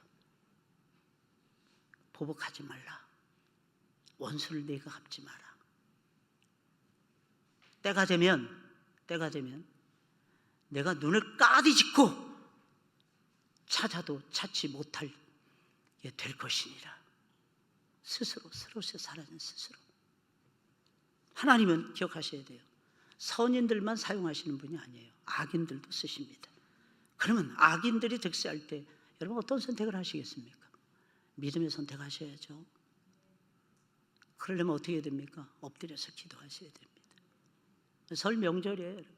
Speaker 1: 보복하지 말라. 원수를 내가 갚지 마라. 때가 되면 내가 눈을 까디짓고 찾아도 찾지 못할 게 될 것이니라. 스스로 사라진 스스로. 하나님은 기억하셔야 돼요. 선인들만 사용하시는 분이 아니에요. 악인들도 쓰십니다. 그러면 악인들이 득세할 때 여러분 어떤 선택을 하시겠습니까? 믿음의 선택하셔야죠. 그러려면 어떻게 해야 됩니까? 엎드려서 기도하셔야 됩니다. 설 명절이에요, 여러분.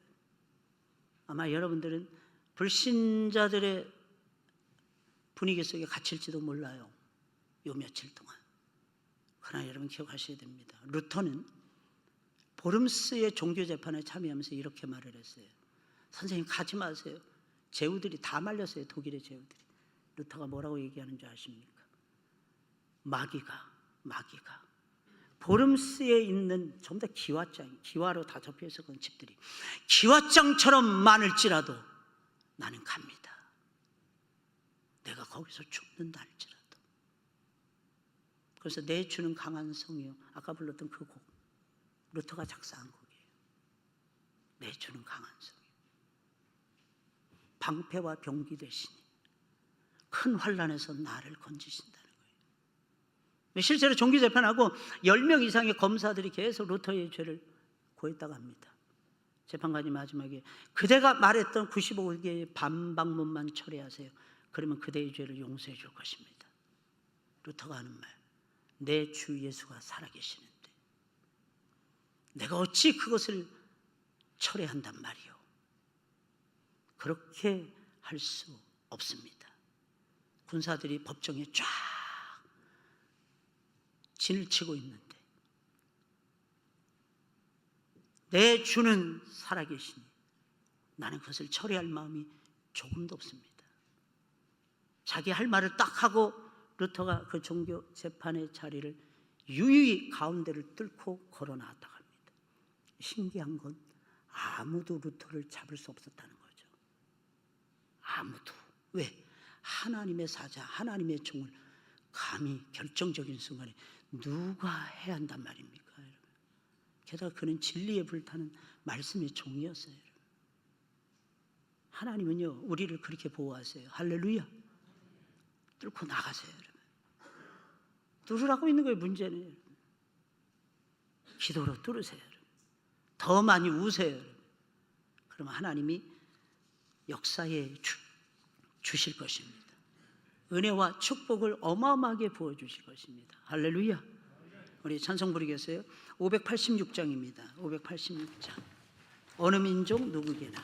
Speaker 1: 아마 여러분들은 불신자들의 분위기 속에 갇힐지도 몰라요, 요 며칠 동안. 그러나 여러분 기억하셔야 됩니다. 루터는 보름스의 종교재판에 참여하면서 이렇게 말을 했어요. 선생님, 가지 마세요. 제후들이 다 말렸어요, 독일의 제후들이. 루터가 뭐라고 얘기하는 줄 아십니까? 마귀가 보름스에 있는 전부 다 기와로 다 접혀 있었던 집들이 기와장처럼 많을지라도 나는 갑니다. 내가 거기서 죽는다 할지라도. 그래서 내 주는 강한 성이요, 아까 불렀던 그 곡, 루터가 작사한 곡이에요. 내 주는 강한 성이요, 방패와 병기 되시니 큰 환난에서 나를 건지신다는 거예요. 실제로 종교재판하고 10명 이상의 검사들이 계속 루터의 죄를 고했다고 합니다. 재판관이 마지막에 그대가 말했던 95개의 반박문만 철회하세요. 그러면 그대의 죄를 용서해 줄 것입니다. 루터가 하는 말, 내 주 예수가 살아계시는데 내가 어찌 그것을 철회한단 말이요. 그렇게 할 수 없습니다. 군사들이 법정에 쫙 진을 치고 있는데 내 주는 살아계시니 나는 그것을 처리할 마음이 조금도 없습니다. 자기 할 말을 딱 하고 루터가 그 종교 재판의 자리를 유유히 가운데를 뚫고 걸어 나왔다고 합니다. 신기한 건 아무도 루터를 잡을 수 없었다는 거죠. 아무도. 왜? 하나님의 사자, 하나님의 종을 감히 결정적인 순간에 누가 해야 한단 말입니까, 여러분? 게다가 그는 진리에 불타는 말씀의 종이었어요, 여러분. 하나님은요, 우리를 그렇게 보호하세요. 할렐루야. 뚫고 나가세요, 여러분. 뚫으라고 있는 거예요, 문제는. 여러분. 기도로 뚫으세요, 여러분. 더 많이 우세요, 여러분. 그러면 하나님이 역사에 주실 것입니다. 은혜와 축복을 어마어마하게 부어주실 것입니다. 할렐루야. 우리 찬송 부르겠어요? 586장입니다. 586장. 어느 민족 누구게나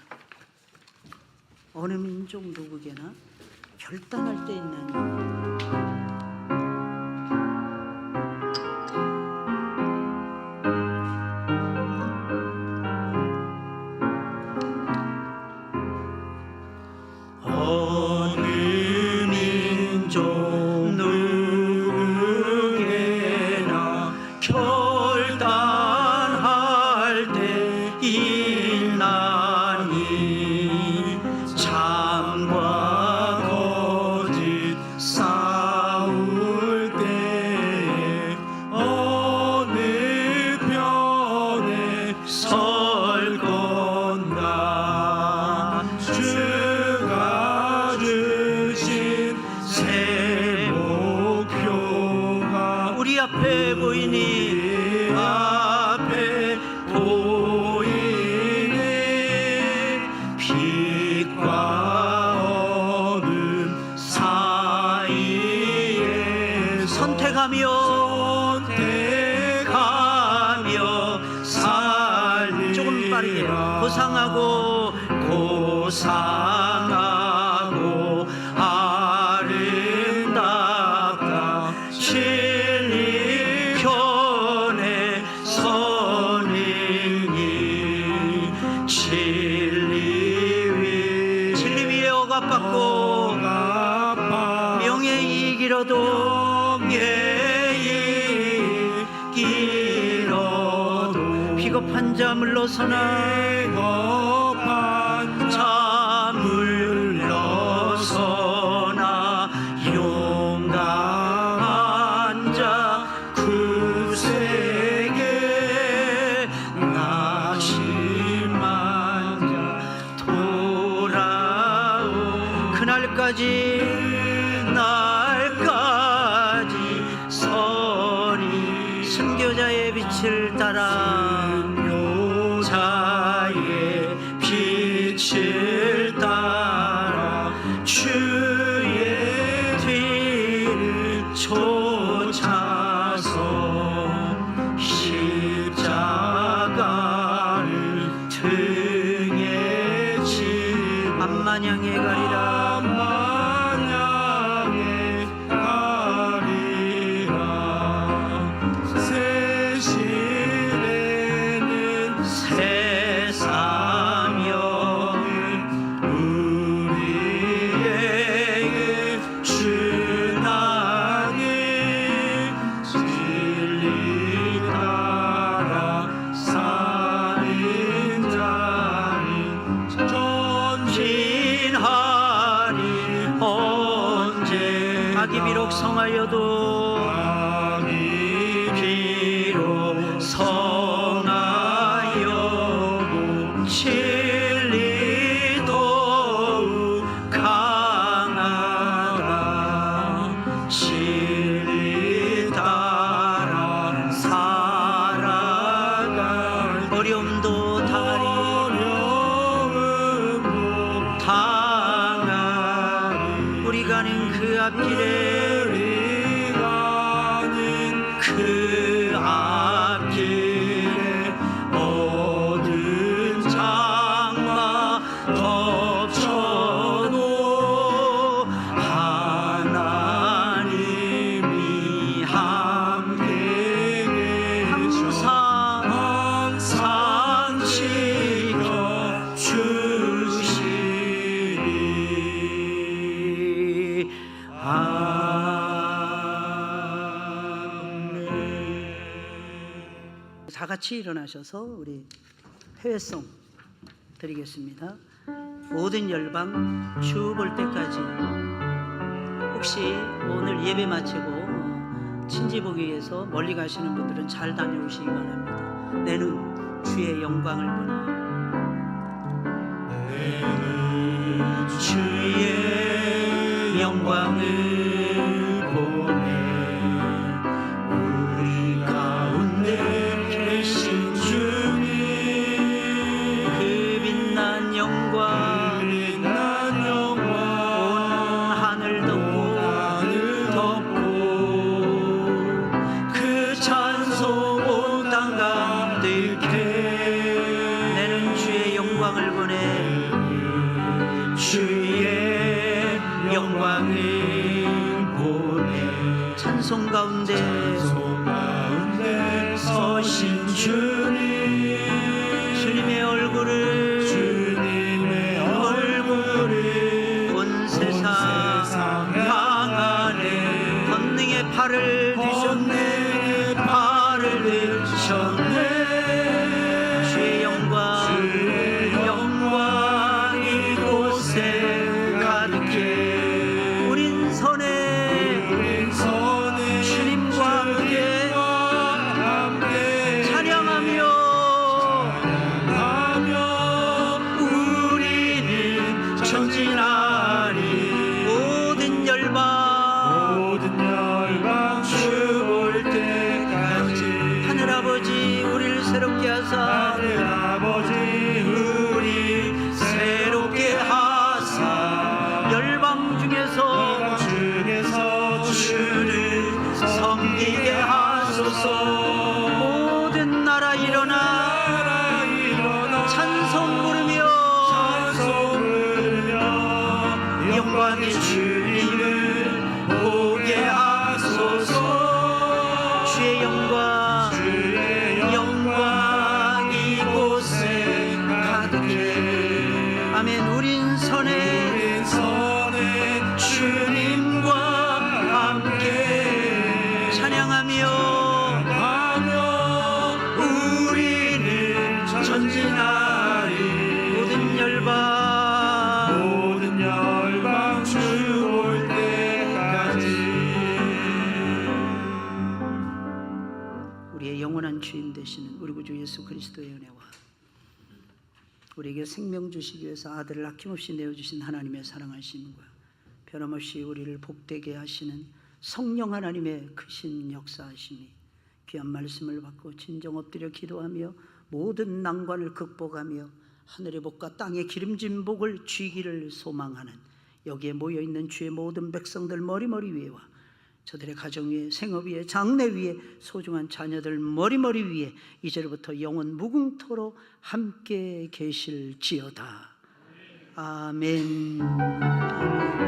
Speaker 1: 결단할 때 있는 고상하고 아름답다 진리 편에 서는 길 진리 위에 억압받고 명예이익이로도 비겁한 자 물러서나 용감한 자 구세계 낙심한 자 돌아오 그날까지 서리 순교자의 빛을 따라 빛을 따라 주의 뒤를 쫓아서 만양에 가리라
Speaker 2: 만양에 가리라 새 시대는
Speaker 1: 새 사명
Speaker 2: 우리에게 주나니 진리 따라 사는 자는
Speaker 1: 전진하리 언제 악이 비록 성하여도
Speaker 2: 악이
Speaker 1: 비록 성하여도 진리 더욱 강하다 진리 따라 살아갈 어려움도 당하리 우리 가는 그 앞길에 그 앞길에 어두운 장마 덮쳐도 하나님이 함께 항상 지켜주시리 다 같이 일어나셔서 우리 회송 드리겠습니다. 모든 열방 주 볼 때까지. 혹시 오늘 예배 마치고 친지 보기 위해서 멀리 가시는 분들은 잘 다녀오시기 바랍니다. 내는 주의 영광을 보니 내는 주의 영광을 보네 우리 가운데 계신 주님 그 빛난 영광 온 하늘 덮고 그 찬송 온 땅 가득해 내는 주의 영광을 보내 주의 영광을 보내 찬송 가운데 서신 주님의 얼굴을 온 세상 향하네 권능의 팔을 드셨네 주의 영광 이곳에 가득해 우린 선에 주님과 함께 찬양하며 우리는 전진하리 모든 열방 주 볼 때까지 하늘아버지 우리를 새롭게 하사 우리 새롭게 하사 열방 중에서 주를 섬기게 하소서 모든 나라 일어나 찬송 부르며 영광의 주님을 보게 하소서 주의 영광 이곳에 가득해 아멘 우린 선에 주님과 함께 찬양하며 우리는 전진하리 모든 열방 주 볼 때까지 우리의 영원한 주인 되시는 우리 구주 예수 그리스도의 은혜와 우리에게 생명 주시기 위해서 아들을 아낌없이 내어주신 하나님의 사랑하심과 변함없이 우리를 복되게 하시는 성령 하나님의 크신 역사하심이 귀한 말씀을 받고 진정 엎드려 기도하며 모든 난관을 극복하며 하늘의 복과 땅의 기름진 복을 쥐기를 소망하는 여기에 모여있는 주의 모든 백성들 머리머리 위에와 저들의 가정 위에 생업 위에 장래 위에 소중한 자녀들 머리머리 위에 이제로부터 영원 무궁토록 함께 계실지어다. 아멘. 아멘.